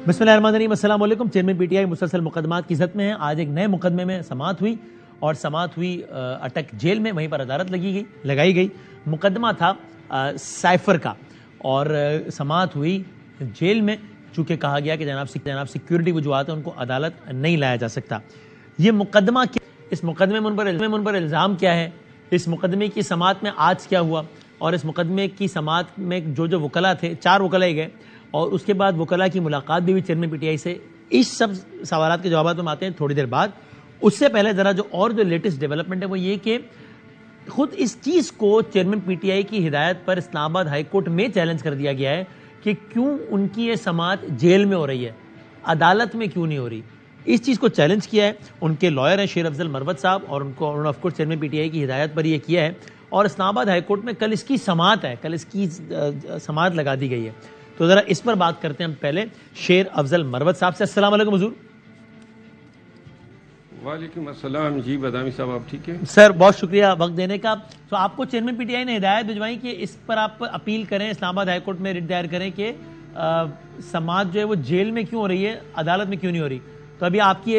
بسم اللہ الرحمن الرحیم، السلام علیکم۔ چیئرمین پی ٹی آئی مسلسل مقدمات کی زد میں ہیں۔ آج ایک نئے مقدمے میں سماعت ہوئی اور سماعت ہوئی اٹک جیل میں، وہیں پر عدالت لگائی گئی۔ مقدمہ تھا سائفر کا اور سماعت ہوئی جیل میں، چونکہ کہا گیا کہ جناب سیکیورٹی وجوہات ہیں، ان کو عدالت نہیں لایا جا سکتا۔ یہ مقدمہ اس مقدمے میں ان پر الزام کیا ہے، اس مقدمے کی سماعت میں آج کیا ہوا، اور اس مقدمے کی سماعت میں جو وکلاء تھے، 4 وکلاء گئے، اور اس کے بعد وکلاء کی ملاقات بھی ہوئی چیئرمین پی ٹی آئی سے۔ اس سب سوالات کے جوابات میں آتے ہیں تھوڑی دیر بعد۔ اس سے پہلے ذرا جو لیٹسٹ ڈیولپمنٹ ہے وہ یہ کہ خود اس چیز کو چیئرمین پی ٹی آئی کی ہدایت پر اسلام آباد ہائی کورٹ میں چیلنج کر دیا گیا ہے کہ کیوں ان کی یہ سماعت جیل میں ہو رہی ہے، عدالت میں کیوں نہیں ہو رہی۔ اس چیز کو چیلنج کیا ہے ان کے لائر ہیں شیر افضل مروت صاحب، اور انہوں نے of course chairman P T I کی ہدایت پر یہ کیا ہے، اور اسلام آباد ہائی کورٹ میں کل اس کی سماعت ہے، کل اس کی سماعت لگا دی گئی ہے۔ تو ذرا اس پر بات کرتے ہیں ہم پہلے شیر افضل مروت صاحب سے۔ السلام علیکم حضور۔ وعلیکم السلام جی بدامی صاحب، آپ ٹھیک ہیں؟ سر بہت شکریہ وقت دینے کا۔ تو آپ کو چیئرمین پی ٹی آئی نے ہدایت بھجوائی کہ اس پر آپ اپیل کریں، اسلام آباد ہائی کورٹ میں رٹ دائر کریں کہ سماعت جو ہے وہ جیل میں کیوں ہو رہی ہے، عدالت میں کیوں نہیں ہو رہی۔ تو ابھی آپ کی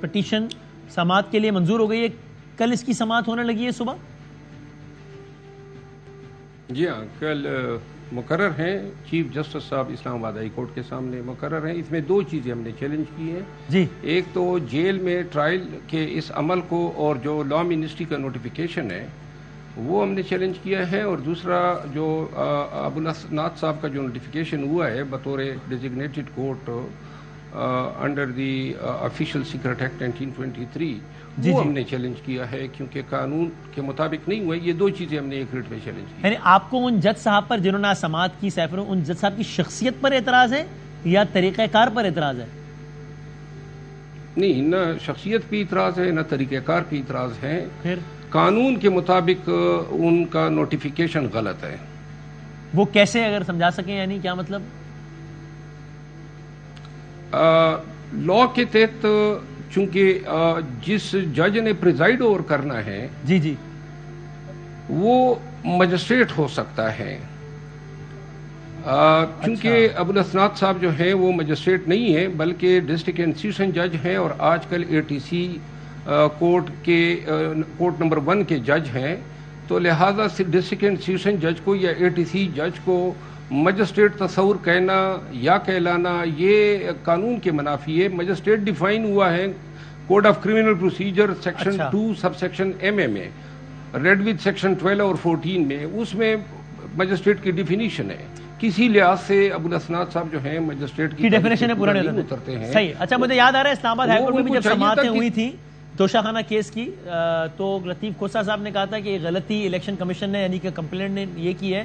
پٹیشن سماعت کے لیے منظور ہو گئی ہے، کل اس کی سماعت ہونے لگی ہے صبح؟ جی ہاں، کل مقرر ہیں، چیف جسٹس صاحب اسلام آباد ہائی کورٹ کے سامنے مقرر ہیں۔ اس میں 2 چیزیں ہم نے چیلنج کی ہیں جی، ایک تو جیل میں ٹرائل کے اس عمل کو، اور جو لا منسٹری کا نوٹیفیکیشن ہے وہ ہم نے چیلنج کیا ہے، اور دوسرا جو ابو الاسناد صاحب کا جو نوٹیفیکیشن ہوا ہے بطور designated court under the official secret act 1923، وہ ہم نے چیلنج کیا ہے کیونکہ قانون کے مطابق نہیں ہوا۔ یہ 2 چیزیں ہم نے ایک ریٹ میں چیلنج کی۔ یعنی آپ کو ان جج صاحب پر جنہوں نے سماعت کی سیفر، ان جج صاحب کی شخصیت پر اعتراض ہے یا طریقہ کار پر اعتراض ہے؟ نہیں، نہ شخصیت پہ اعتراض ہے، نہ طریقہ کار پہ اعتراض ہے، پھر قانون کے مطابق ان کا نوٹیفیکیشن غلط ہے۔ وہ کیسے، اگر سمجھا سکیں، یعنی کیا مطلب؟ لا کے تحت چونکہ جس جج نے پریزائڈ اوور کرنا ہے جی وہ مجسٹریٹ ہو سکتا ہے، چونکہ ابو الاسناد صاحب جو ہیں وہ مجسٹریٹ نہیں ہیں بلکہ ڈسٹرکٹ انسٹیٹیوشن جج ہیں، اور آج کل ATC کورٹ نمبر 1 کے جج ہیں، تو لہذا ڈسٹرکٹ انسٹیٹیوشن جج کو یا ATC جج کو مجسٹریٹ تصور کہنا یا کہلانا یہ قانون کے منافی ہے۔ مجسٹریٹ ڈیفائن ہوا ہے code of criminal procedure section 2 sub section MM میں، ریڈ وتھ سیکشن 12 اور 14 میں، اس میں مجسٹریٹ کی ڈیفینیشن ہے۔ کسی لحاظ سے ابو الاسناد صاحب جو ہیں مجسٹریٹ کی ڈیفینیشن پورا نہیں اترتے ہیں۔ صحیح۔ اچھا، مجھے یاد آ رہا ہے اسلام آباد ہائی کورٹ میں بھی جب سماعتیں ہوئی تھی توشہ خانہ کیس کی، تو لطیف کھوسہ صاحب نے کہا تھا کہ یہ غلطی الیکشن کمیشن نے، یعنی کہ کمپلینٹ نے یہ کی ہے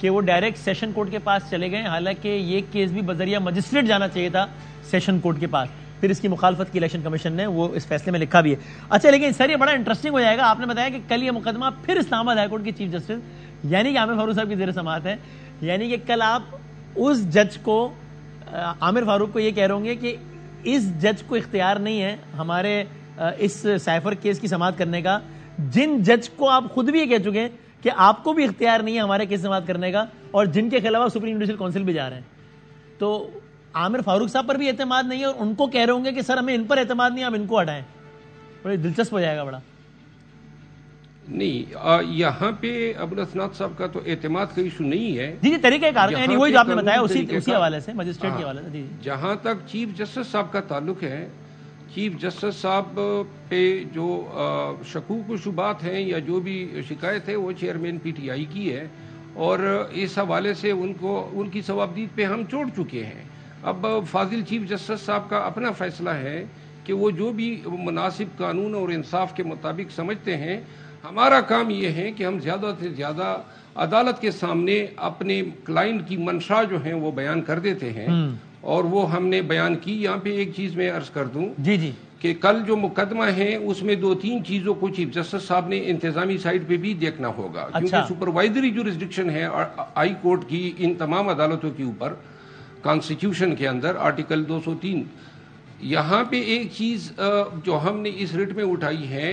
کہ وہ ڈائریکٹ سیشن کورٹ کے پاس چلے گئے، حالانکہ یہ کیس بھی بذریعہ مجسٹریٹ جانا چاہیے تھا سیشن کورٹ کے پاس۔ پھر اس کی مخالفت کی الیکشن کمیشن نے، وہ اس فیصلے میں لکھا بھی ہے۔ اچھا، لیکن سر یہ بڑا انٹرسٹنگ ہو جائے گا، آپ نے بتایا کہ کل یہ مقدمہ پھر اسلام آباد ہائی کورٹ کی چیف جسٹس یعنی کہ عامر فاروق صاحب کی زیر سماعت ہے، یعنی کہ کل آپ اس جج کو، عامر فاروق کو، یہ کہہ رہے ہوں گے کہ اس جج کو اختیار نہیں ہے ہمارے اس سائفر کیس کی سماعت کرنے کا، جن جج کو آپ خود بھی یہ کہہ چکے ہیں کہ آپ کو بھی اختیار نہیں ہے ہمارے کیس سماعت کرنے کا، اور جن کے خلاف سپریم جوڈیشل کونسل بھی جا رہے ہیں۔ تو عامر فاروق صاحب پر بھی اعتماد نہیں ہے، اور ان کو کہہ رہے ہوں گے کہ سر ہمیں ان پر اعتماد نہیں ہے، ہم ان کو ہٹائیں۔ بڑی دلچسپ ہو جائے گا بڑا۔ نہیں، یہاں پہ ابو الاسناد صاحب کا تو اعتماد کا ایشو نہیں ہے۔ جی طریقہ کار، یعنی وہی جو آپ نے بتایا اسی حوالے سے، مجسٹریٹ کے حوالے سے۔ جی، جہاں تک چیف جسٹس صاحب کا تعلق ہے، چیف جسٹس صاحب پہ جو شکوک و شبہات ہیں یا جو بھی شکایت ہے وہ چیئرمین PTI کی ہے، اور اس حوالے سے ان کی ثوابدید پہ ہم چھوڑ چکے ہیں۔ اب فاضل چیف جسٹس صاحب کا اپنا فیصلہ ہے کہ وہ جو بھی مناسب قانون اور انصاف کے مطابق سمجھتے ہیں۔ ہمارا کام یہ ہے کہ ہم زیادہ سے زیادہ عدالت کے سامنے اپنے کلائنٹ کی منشا جو ہیں وہ بیان کر دیتے ہیں، اور وہ ہم نے بیان کی۔ یہاں پہ ایک چیز میں عرض کر دوں کہ کل جو مقدمہ ہے اس میں 2-3 چیزوں کو چیف جسٹس صاحب نے انتظامی سائٹ پہ بھی دیکھنا ہوگا، کیونکہ سپروائزری جورسڈکشن ہے ہائی کورٹ کی ان تمام عدالتوں کے اوپر کانسٹیٹیوشن کے اندر، آرٹیکل 203۔ یہاں پہ ایک چیز جو ہم نے اس ریٹ میں اٹھائی ہے،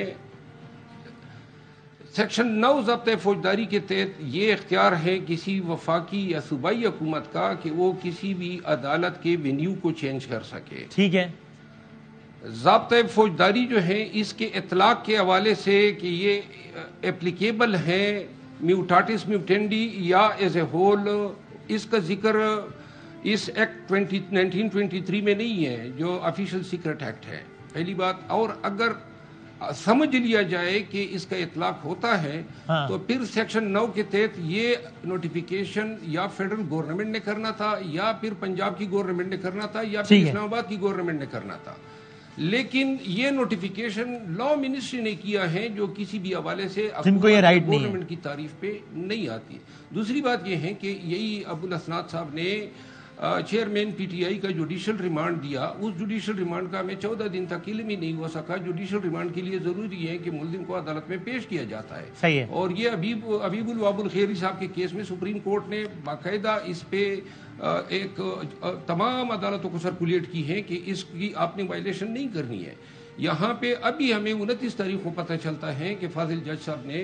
سیکشن 9 ضابطۂ فوجداری کے تحت یہ اختیار ہے کسی وفاقی یا صوبائی حکومت کا کہ وہ کسی بھی عدالت کے وینیو کو چینج کر سکے. ٹھیک ہے. ضابطۂ فوجداری جو ہے اس کے اطلاق کے حوالے سے کہ یہ اپلیکیبل ہے میوٹاٹس میوٹینڈی یا ایز اے ہول، اس کا ذکر اس ایکٹ 1923 میں نہیں ہے جو آفیشیل سیکرٹ ایکٹ ہے، پہلی بات. اور اگر سمجھ لیا جائے کہ اس کا اطلاق ہوتا ہے تو پھر سیکشن 9 کے تحت یہ نوٹیفیکیشن یا فیڈرل گورنمنٹ نے کرنا تھا یا پھر پنجاب کی گورنمنٹ نے کرنا تھا یا پھر اسلام آباد کی گورنمنٹ نے کرنا تھا. لیکن یہ نوٹیفیکیشن لا منسٹری نے کیا ہے جو کسی بھی حوالے سے گورنمنٹ کی تعریف پہ نہیں آتی. دوسری بات یہ ہے کہ یہی ابو الاسناد صاحب نے چیئرمین پی ٹی آئی کا جوڈیشل ریمانڈ دیا، اس جوڈیشل ریمانڈ کا ہمیں 14 دن تک علم ہی نہیں ہو سکا. جوڈیشل ریمانڈ کے لیے ضروری ہے کہ ملزم کو عدالت میں پیش کیا جاتا ہے. صحیح ہے. اور یہ حبیب الواب الخیری صاحب کے کیس میں سپریم کورٹ نے باقاعدہ اس پہ ایک تمام عدالتوں کو سرکولیٹ کی ہے کہ اس کی آپ نے وائلیشن نہیں کرنی ہے. یہاں پہ ابھی ہمیں 29 تاریخ کو پتہ چلتا ہے کہ فاضل جج صاحب نے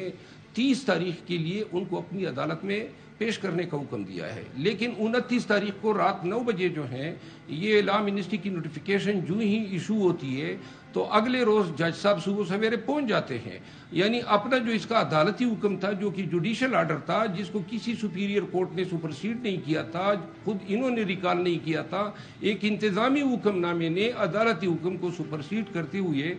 30 تاریخ کے لیے ان کو اپنی عدالت میں پیش کرنے کا حکم دیا ہے. لیکن 29 تاریخ کو رات 9 بجے جو ہے یہ لا منسٹری کی نوٹیفیکیشن جو ہی ایشو ہوتی ہے تو اگلے روز جج صاحب صبح سویرے پہنچ جاتے ہیں. یعنی اپنا جو اس کا عدالتی حکم تھا جو کہ جوڈیشل آرڈر تھا جس کو کسی سپیریئر کورٹ نے سپرسیڈ نہیں کیا تھا، خود انہوں نے ریکال نہیں کیا تھا، ایک انتظامی حکم نامے نے عدالتی حکم کو سپرسیڈ کرتے ہوئے.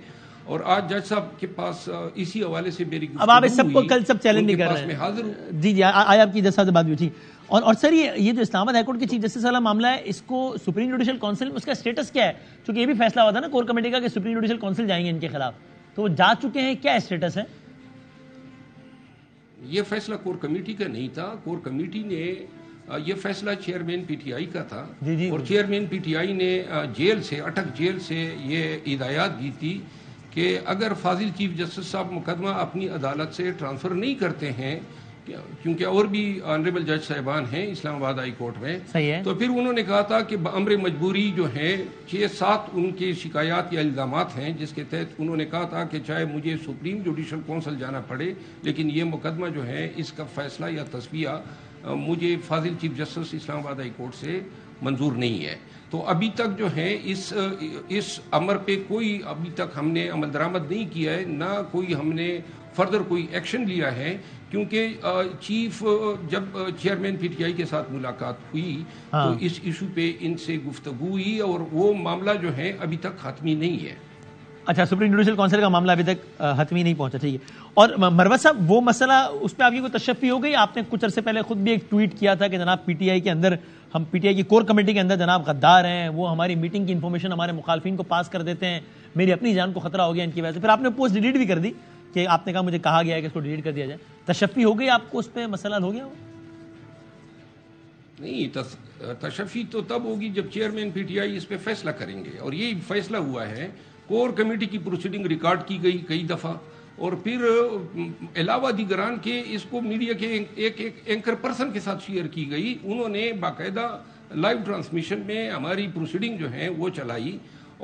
اور آج جج صاحب کے پاس اسی حوالے سے میری اب آپ اس سب کو کل سب چیلنج نہیں کر رہے ہیں. جی آج آپ کی جج صاحب سے بات بھی تھی. اور سر یہ جو اسلام آباد ہائی کورٹ کے چیف جسٹس والا معاملہ ہے اس کو سپریم جوڈیشل کونسل میں اس کا اسٹیٹس کیا ہے؟ چونکہ یہ بھی فیصلہ ہوا تھا نا کور کمیٹی کا کہ سپریم جوڈیشل کونسل جائیں گے ان کے خلاف، تو وہ جا چکے ہیں، کیا اسٹیٹس ہے؟ یہ فیصلہ کور کمیٹی کا نہیں تھا. کور کمیٹی نے یہ فیصلہ چیئرمین پی ٹی آئی کا تھا. اور چیئرمین پی ٹی آئی نے جیل سے اٹک جیل سے یہ ہدایات دی تھی کہ اگر فاضل چیف جسٹس صاحب مقدمہ اپنی عدالت سے ٹرانسفر نہیں کرتے ہیں کیونکہ اور بھی آنریبل جج صاحبان ہیں اسلام آباد ہائی کورٹ میں، تو پھر انہوں نے کہا تھا کہ بامر مجبوری جو ہے 6-7 ان کے شکایات یا الزامات ہیں جس کے تحت انہوں نے کہا تھا کہ چاہے مجھے سپریم جوڈیشل کونسل جانا پڑے لیکن یہ مقدمہ جو ہے اس کا فیصلہ یا تصفیہ مجھے فاضل چیف جسٹس اسلام آباد ہائی کورٹ سے منظور نہیں ہے. تو ابھی تک جو ہے اس امر پہ کوئی ابھی تک ہم نے عمل درآمد نہیں کیا ہے، نہ کوئی ہم نے فردر کوئی ایکشن لیا ہے، کیونکہ چیف جب چیئرمین پی ٹی آئی کے ساتھ ملاقات ہوئی تو اس ایشو پہ ان سے گفتگو ہوئی اور وہ معاملہ جو ہے ابھی تک حتمی نہیں ہے. اچھا، سپریم جوڈیشل کونسل کا معاملہ ابھی تک حتمی نہیں پہنچا. ٹھیک ہے. اور مروت صاحب وہ مسئلہ اس پہ آپ کی کوئی تشفی ہو گئی؟ آپ نے کچھ عرصے پہلے خود بھی ایک ٹویٹ کیا تھا کہ جناب پی ٹی آئی کے اندر، ہم پی ٹی آئی کی کور کمیٹی کے اندر جناب غدار ہیں، وہ ہماری میٹنگ کی انفارمیشن ہمارے مخالفین کو پاس کر دیتے ہیں، میری اپنی جان کو خطرہ ہو گیا ان کی وجہ سے. پھر آپ نے پوسٹ ڈیلیٹ بھی کر دی کہ آپ نے کہا مجھے کہا گیا ہے کہ اس کو ڈیلیٹ کر دیا جائے. تشفی ہو گئی آپ کو اس پہ؟ مسئلہ ہو گیا؟ نہیں، تشفی تو تب ہوگی جب چیئرمین پی ٹی آئی اس پہ فیصلہ کریں گے. اور یہ فیصلہ ہوا ہے، کور کمیٹی کی پروسیڈنگ ریکارڈ کی گئی کئی دفعہ، اور پھر علاوہ دیگران کے اس کو میڈیا کے ایک اینکر پرسن کے ساتھ شیئر کی گئی. انہوں نے باقاعدہ لائیو ٹرانسمیشن میں ہماری پروسیڈنگ جو ہے وہ چلائی،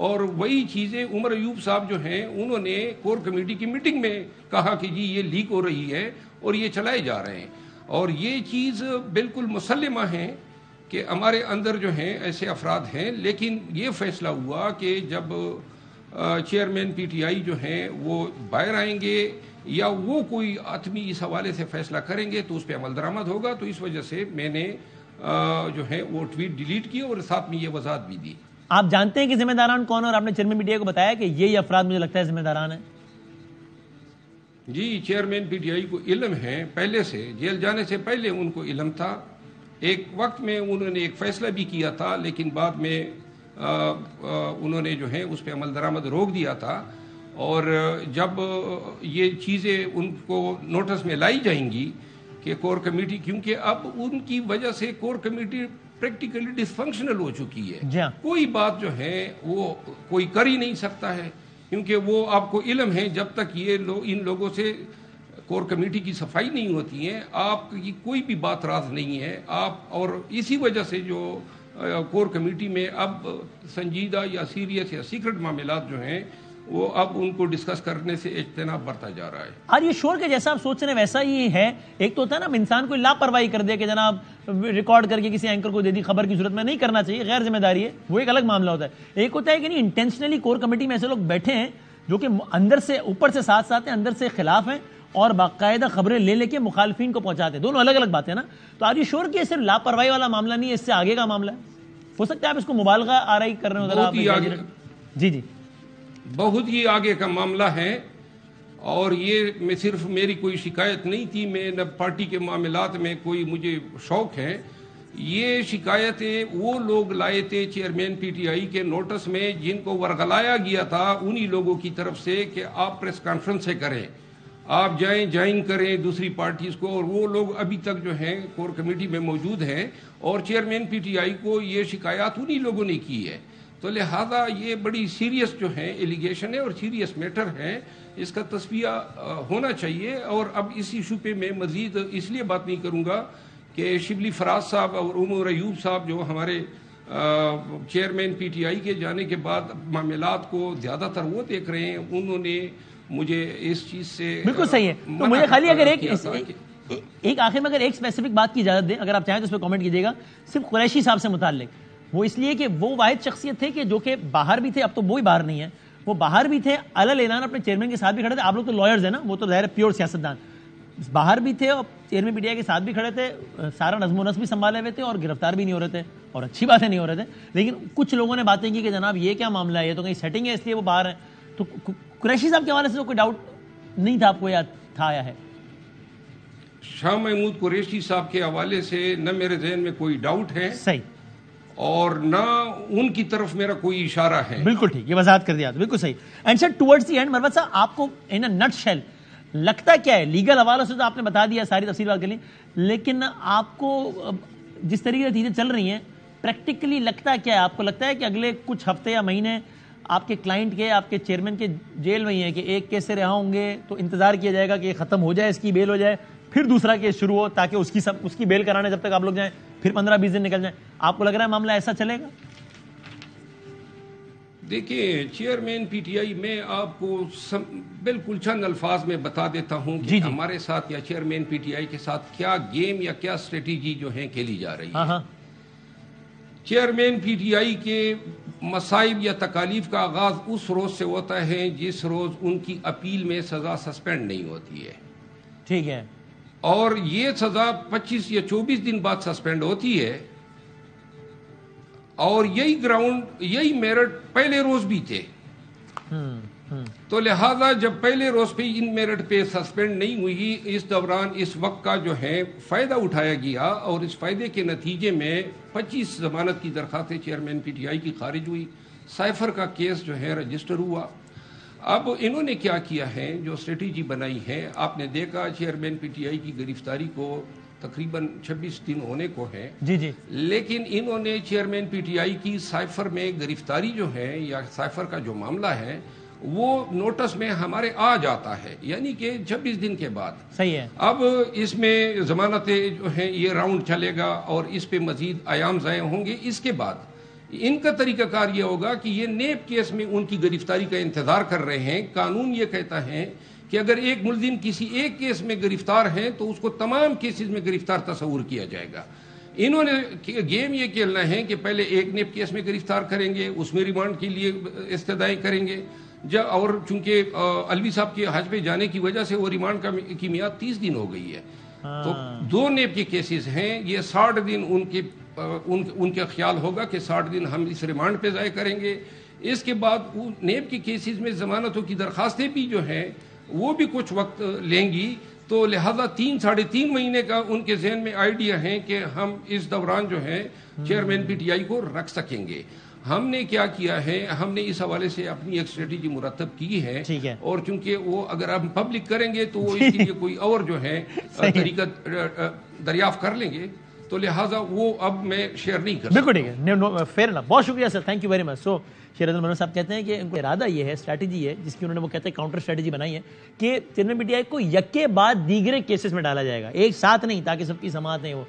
اور وہی چیزیں عمر ایوب صاحب جو ہیں انہوں نے کور کمیٹی کی میٹنگ میں کہا کہ جی یہ لیک ہو رہی ہے اور یہ چلائے جا رہے ہیں. اور یہ چیز بالکل مسلمہ ہے کہ ہمارے اندر جو ہیں ایسے افراد ہیں. لیکن یہ فیصلہ ہوا کہ جب چیئرمین پی ٹی آئی جو ہیں وہ باہر آئیں گے یا وہ کوئی آدمی اس حوالے سے فیصلہ کریں گے تو اس پہ عمل درآمد ہوگا. تو اس وجہ سے میں نے جو ہے وہ ٹویٹ ڈیلیٹ کی اور ساتھ میں یہ وضاحت بھی دی. آپ جانتے ہیں کہ ذمہ داران کون، اور آپ نے چیئرمین پی ٹی آئی کو بتایا کہ یہ افراد مجھے لگتا ہے ذمہ داران ہیں؟ جی، چیئرمین پی ٹی آئی کو علم ہے، پہلے سے جیل جانے سے پہلے ان کو علم تھا. ایک وقت میں انہوں نے ایک فیصلہ بھی کیا تھا لیکن بعد میں انہوں نے جو ہے اس پہ عمل درآمد روک دیا تھا. اور جب یہ چیزیں ان کو نوٹس میں لائی جائیں گی کہ کور کمیٹی، کیونکہ اب ان کی وجہ سے کور کمیٹی پریکٹیکلی ڈس فنکشنل ہو چکی ہے، کوئی بات جو ہے وہ کوئی کر ہی نہیں سکتا ہے، کیونکہ وہ آپ کو علم ہے جب تک یہ ان لوگوں سے کور کمیٹی کی صفائی نہیں ہوتی ہے آپ کی کوئی بھی بات راز نہیں ہے آپ. اور اسی وجہ سے جو کور کمیٹی میں اب سنجیدہ یا سیریس یا سیکرٹ معاملات جو ہیں وہ اب ان کو ڈسکس کرنے سے اجتناب برتا جا رہا ہے. آر یو شور کہ جیسا آپ سوچ رہے ہیں ویسا ہی ہے؟ ایک تو ہوتا ہے نا انسان کو لاپرواہی کر دے کہ جناب ریکارڈ کر کے کسی اینکر کو دے دی خبر کی صورت میں، نہیں کرنا چاہیے، غیر ذمہ داری ہے، وہ ایک الگ معاملہ ہوتا ہے. ایک ہوتا ہے کہ نہیں انٹینشنلی کور کمیٹی میں ایسے لوگ بیٹھے ہیں جو کہ اندر سے اوپر سے ساتھ ساتھ ہیں، اندر سے خلاف ہیں اور باقاعدہ خبریں لے کے مخالفین کو پہنچاتے ہیں. دونوں الگ الگ باتیں نا. تو آر یو شور کہ صرف لاپرواہی والا معاملہ نہیں ہے، اس سے آگے کا معاملہ ہے؟ ہو سکتا ہے آپ اس کو مبالغہ آرائی کر رہے ہو. جی جی بہت ہی آگے کا معاملہ ہے، اور یہ میں صرف میری کوئی شکایت نہیں تھی، میں نہ پارٹی کے معاملات میں کوئی مجھے شوق ہے. یہ شکایتیں وہ لوگ لائے تھے چیئرمین پی ٹی آئی کے نوٹس میں جن کو ورغلایا گیا تھا انہی لوگوں کی طرف سے کہ آپ پریس کانفرنس سے کریں، آپ جائیں جوائن کریں دوسری پارٹیز کو، اور وہ لوگ ابھی تک جو ہیں کور کمیٹی میں موجود ہیں، اور چیئرمین پی ٹی آئی کو یہ شکایات انہی لوگوں نے کی ہے. تو لہذا یہ بڑی سیریس جو ہے ایلیگیشن ہے اور سیریس میٹر ہے، اس کا تصفیہ ہونا چاہیے. اور اب اس ایشو پہ میں مزید اس لیے بات نہیں کروں گا کہ شبلی فراز صاحب اور عمر ایوب صاحب جو ہمارے چیئرمین پی ٹی آئی کے جانے کے بعد معاملات کو زیادہ تر وہ دیکھ رہے ہیں، انہوں نے مجھے اس چیز سے بالکل صحیح ہے. تو مجھے خالی اگر ایک آخر میں اگر ایک اسپیسیفک بات کی اجازت دیں، اگر آپ چاہیں تو اس پہ کامنٹ کیجیے گا، صرف قریشی صاحب سے متعلق. وہ اس لیے کہ وہ واحد شخصیت تھے کہ جو کہ باہر بھی تھے، اب تو وہی باہر نہیں ہے، وہ باہر بھی تھے، علل اعلان اپنے چیئرمین کے ساتھ بھی کھڑے تھے. آپ لوگ تو لائرز ہیں نا، وہ تو ظاہر پیور سیاستدان، باہر بھی تھے اور چیئرمین پی ٹی آئی کے ساتھ بھی کھڑے تھے، سارا نظم و نسق بھی سنبھالے ہوئے تھے اور گرفتار بھی نہیں ہو رہے تھے، اور اچھی باتیں نہیں ہو رہے تھے. لیکن کچھ لوگوں نے باتیں کی کہ جناب یہ کیا معاملہ ہے، یہ تو کہیں سیٹنگ ہے اس لیے وہ باہر ہیں. تو قریشی صاحب کے حوالے سے تو کوئی ڈاؤٹ نہیں تھا آپ کو، یاد تھا آیا ہے؟ شاہ محمود قریشی صاحب کے حوالے سے نہ میرے ذہن میں کوئی ڈاؤٹ ہے، صحیح، اور نہ ان کی طرف میرا کوئی اشارہ ہے. بالکل ٹھیک، یہ وضاحت کر دیا، بالکل صحیح. And sir towards the end Marwat صاحب آپ کو ان اے نٹ شیل لگتا کیا ہے؟ لیگل حوالوں سے تو آپ نے بتا دیا ساری تفصیلات کے لیے، لیکن آپ کو جس طریقے سے چیزیں چل رہی ہیں پریکٹیکلی لگتا کیا ہے؟ آپ کو لگتا ہے کہ اگلے کچھ ہفتے یا مہینے آپ کے کلائنٹ کے، آپ کے چیئرمین کے جیل میں ہی ہیں کہ ایک کیس سے رہا ہوں گے تو انتظار کیا جائے گا کہ یہ ختم ہو جائے، اس کی بیل ہو جائے، پھر دوسرا کیس شروع ہو تاکہ اس کی بیل کرانے جب تک آپ لوگ جائیں پھر 15-20 دن نکل جائیں؟ آپ کو لگ رہا ہے معاملہ ایسا چلے گا؟ دیکھیں چیئرمین پی ٹی آئی، میں آپ کو بالکل چند الفاظ میں بتا دیتا ہوں کہ ہمارے ساتھ یا چیئرمین پی ٹی آئی کے ساتھ کیا گیم یا کیا اسٹریٹجی جو ہیں کھیلی جا رہی ہے. چیئرمین پی ٹی آئی کے مصائب یا تکالیف کا آغاز اس روز سے ہوتا ہے جس روز ان کی اپیل میں سزا سسپینڈ نہیں ہوتی ہے. ٹھیک ہے. اور یہ سزا 25 یا 24 دن بعد سسپینڈ ہوتی ہے، اور یہی گراؤنڈ، یہی میرٹ پہلے روز بھی تھے. تو لہذا جب پہلے روز پہ ان میرٹ پہ سسپینڈ نہیں ہوئی، اس دوران اس وقت کا جو ہے فائدہ اٹھایا گیا، اور اس فائدے کے نتیجے میں 25 ضمانت کی درخواستیں چیئرمین پی ٹی آئی کی خارج ہوئی، سائفر کا کیس جو ہے رجسٹر ہوا. اب انہوں نے کیا کیا ہے، جو اسٹریٹجی بنائی ہے، آپ نے دیکھا چیئرمین پی ٹی آئی کی گرفتاری کو تقریباً 26 دن ہونے کو ہے. جی. لیکن انہوں نے چیئرمین پی ٹی آئی کی سائفر میں گرفتاری جو ہے یا سائفر کا جو معاملہ ہے وہ نوٹس میں ہمارے آ جاتا ہے، یعنی کہ 26 دن کے بعد. صحیح ہے. اب اس میں ضمانتیں جو ہیں یہ راؤنڈ چلے گا اور اس پہ مزید ایام ضائع ہوں گے. اس کے بعد ان کا طریقہ کار یہ ہوگا کہ یہ نیب کیس میں ان کی گرفتاری کا انتظار کر رہے ہیں. قانون یہ کہتا ہے کہ اگر ایک ملزم کسی ایک کیس میں گرفتار ہے تو اس کو تمام کیسز میں گرفتار تصور کیا جائے گا. انہوں نے گیم یہ کھیلنا ہے کہ پہلے ایک نیب کیس میں گرفتار کریں گے، اس میں ریمانڈ کے لیے استدعائیں کریں گے، اور چونکہ الوی صاحب کے حج پہ جانے کی وجہ سے وہ ریمانڈ کی میعاد 30 دن ہو گئی ہے. تو 2 نیب کے کیسز ہیں، یہ 60 دن ان کے خیال ہوگا کہ 60 دن ہم اس ریمانڈ پہ ضائع کریں گے. اس کے بعد نیب کے کیسز میں ضمانتوں کی درخواستیں بھی جو ہیں وہ بھی کچھ وقت لیں گی. تو لہذا 3-3.5 مہینے کا ان کے ذہن میں آئیڈیا ہے کہ ہم اس دوران جو ہے چیئرمین پی ٹی آئی کو رکھ سکیں گے. ہم نے کیا کیا ہے، ہم نے اس حوالے سے اپنی ایک اسٹریٹجی مرتب کی ہے، اور چونکہ وہ اگر ہم پبلک کریں گے تو وہ اس کے لیے کوئی اور جو ہے طریقہ دریافت کر لیں گے، تو لہٰذا وہ اب میں شیئر نہیں کر سکتا. بالکل ٹھیک ہے، فیئر انف. بہت شکریہ sir, thank you very much. So شیر عبد المنعم صاحب کہتے ہیں کہ ان کا ارادہ یہ ہے، اسٹریٹجی ہے جس کی انہوں نے وہ کہتے ہیں کاؤنٹر اسٹریٹجی بنائی ہے کہ چیئرمین پی ٹی آئی کو یکے بعد دیگرے کیسز میں ڈالا جائے گا، ایک ساتھ نہیں، تاکہ سب کی سماعت نہیں ہو.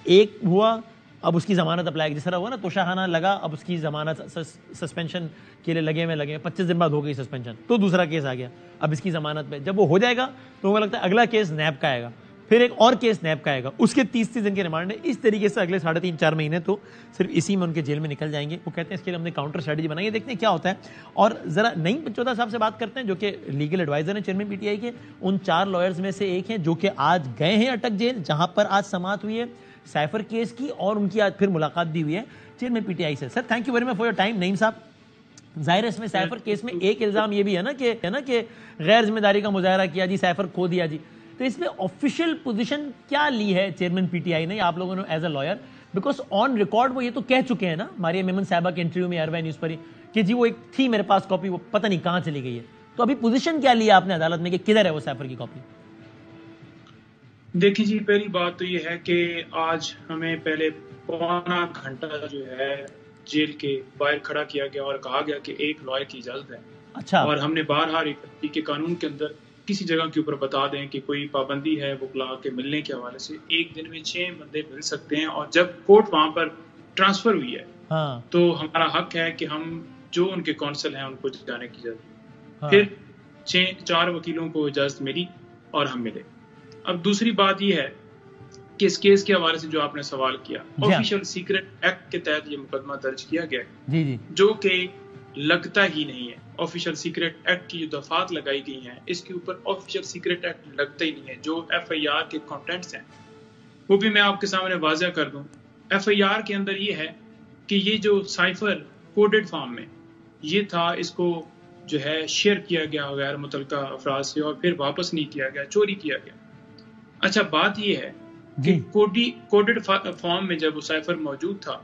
ایک ہوا اب اس کی ضمانت اپلائی جس طرح ہوا نا توشاخانہ لگا, اب اس کی ضمانت سسپینشن کے لیے لگے 25 دن بعد ہو گئی سسپینشن, تو دوسرا کیس آ گیا, اب اس کی ضمانت پہ جب وہ ہو جائے گا تو مجھے لگتا ہے اگلا کیس نیب کا آئے گا, پھر ایک اور کیس نیب کا آئے گا, اس کے 30 دن کے ریمانڈ ہے. اس طریقے سے اگلے 3.5-4 مہینے تو صرف اسی میں ان کے جیل میں نکل جائیں گے. وہ کہتے ہیں اس کے لیے ہم نے کاؤنٹر اسٹریٹجی بنائی ہے, دیکھتے ہیں کیا ہوتا ہے. اور ذرا نعیم پنچوتا صاحب سے بات کرتے ہیں جو کہ لیگل ایڈوائزر ہیں چیئرمین پی ٹی آئی کے. ان 4 لائرز میں سے ایک ہیں جو کہ آج گئے ہیں اٹک جیل, جہاں پر آج سماعت ہوئی ہے سائفر کیس کی, اور ان کی آج پھر ملاقات بھی ہوئی ہے چیئرمین پی ٹی آئی سے. Sir thank you very much for your time. Naeem صاحب, ظاہر ہے اس میں سائفر کیس میں ایک الزام یہ بھی ہے نا کہ غیر ذمہ داری کا مظاہرہ کیا جی, سائفر کھو دیا جی. تو اس میں آفیشیل پوزیشن کیا لی ہے چیئرمین پی ٹی آئی نے آپ لوگوں نے as a lawyer, because on record وہ یہ تو کہہ چکے ہیں نا ماریہ میمن صاحبہ کے انٹرویو میں ایئر نیوز پر ہی کہ جی وہ ایک تھی میرے پاس کاپی, وہ پتہ نہیں کہاں چلی گئی ہے. تو ابھی پوزیشن کیا لیا آپ نے عدالت میں کہ کدھر ہے وہ سائفر کی کاپی؟ دیکھیے جی, پہلی بات تو یہ ہے کہ آج ہمیں پہلے پونا گھنٹہ جو ہے جیل کے باہر کھڑا کیا گیا اور کہا گیا کہ ایک لائر کی اجازت ہے. اچھا, اور ہم نے بارہا ریکارڈ کے قانون کے اندر کسی جگہ کے اوپر بتا دیں کہ کوئی پابندی ہے وکلاء کے ملنے کے حوالے سے, ایک دن میں 6 بندے مل سکتے ہیں. اور جب کورٹ وہاں پر ٹرانسفر ہوئی ہے تو ہمارا حق ہے کہ ہم جو ان کے کونسل ہیں ان کو جانے کی اجازت. پھر 4 وکیلوں کو اجازت ملی اور ہم ملے. اب دوسری بات یہ ہے کہ اس کیس کے حوالے سے جو آپ نے سوال کیا, آفیشیل سیکرٹ ایکٹ کے تحت یہ مقدمہ درج کیا گیا ہے, جو کہ لگتا ہی نہیں ہے. آفیشیل سیکرٹ ایکٹ کی جو دفعات لگائی گئی ہیں اس کے اوپر آفیشیل سیکرٹ ایکٹ لگتا ہی نہیں ہے. جو ایف آئی آر کے کانٹینٹس ہیں وہ بھی میں آپ کے سامنے واضح کر دوں. ایف آئی آر کے اندر یہ ہے کہ یہ جو سائفر کوڈڈ فارم میں یہ تھا, اس کو جو ہے شیئر کیا گیا غیر متعلقہ افراد سے اور پھر واپس نہیں کیا گیا, چوری کیا گیا. اچھا, بات یہ ہے کہ کوڈڈ فارم میں جب وہ سائفر موجود تھا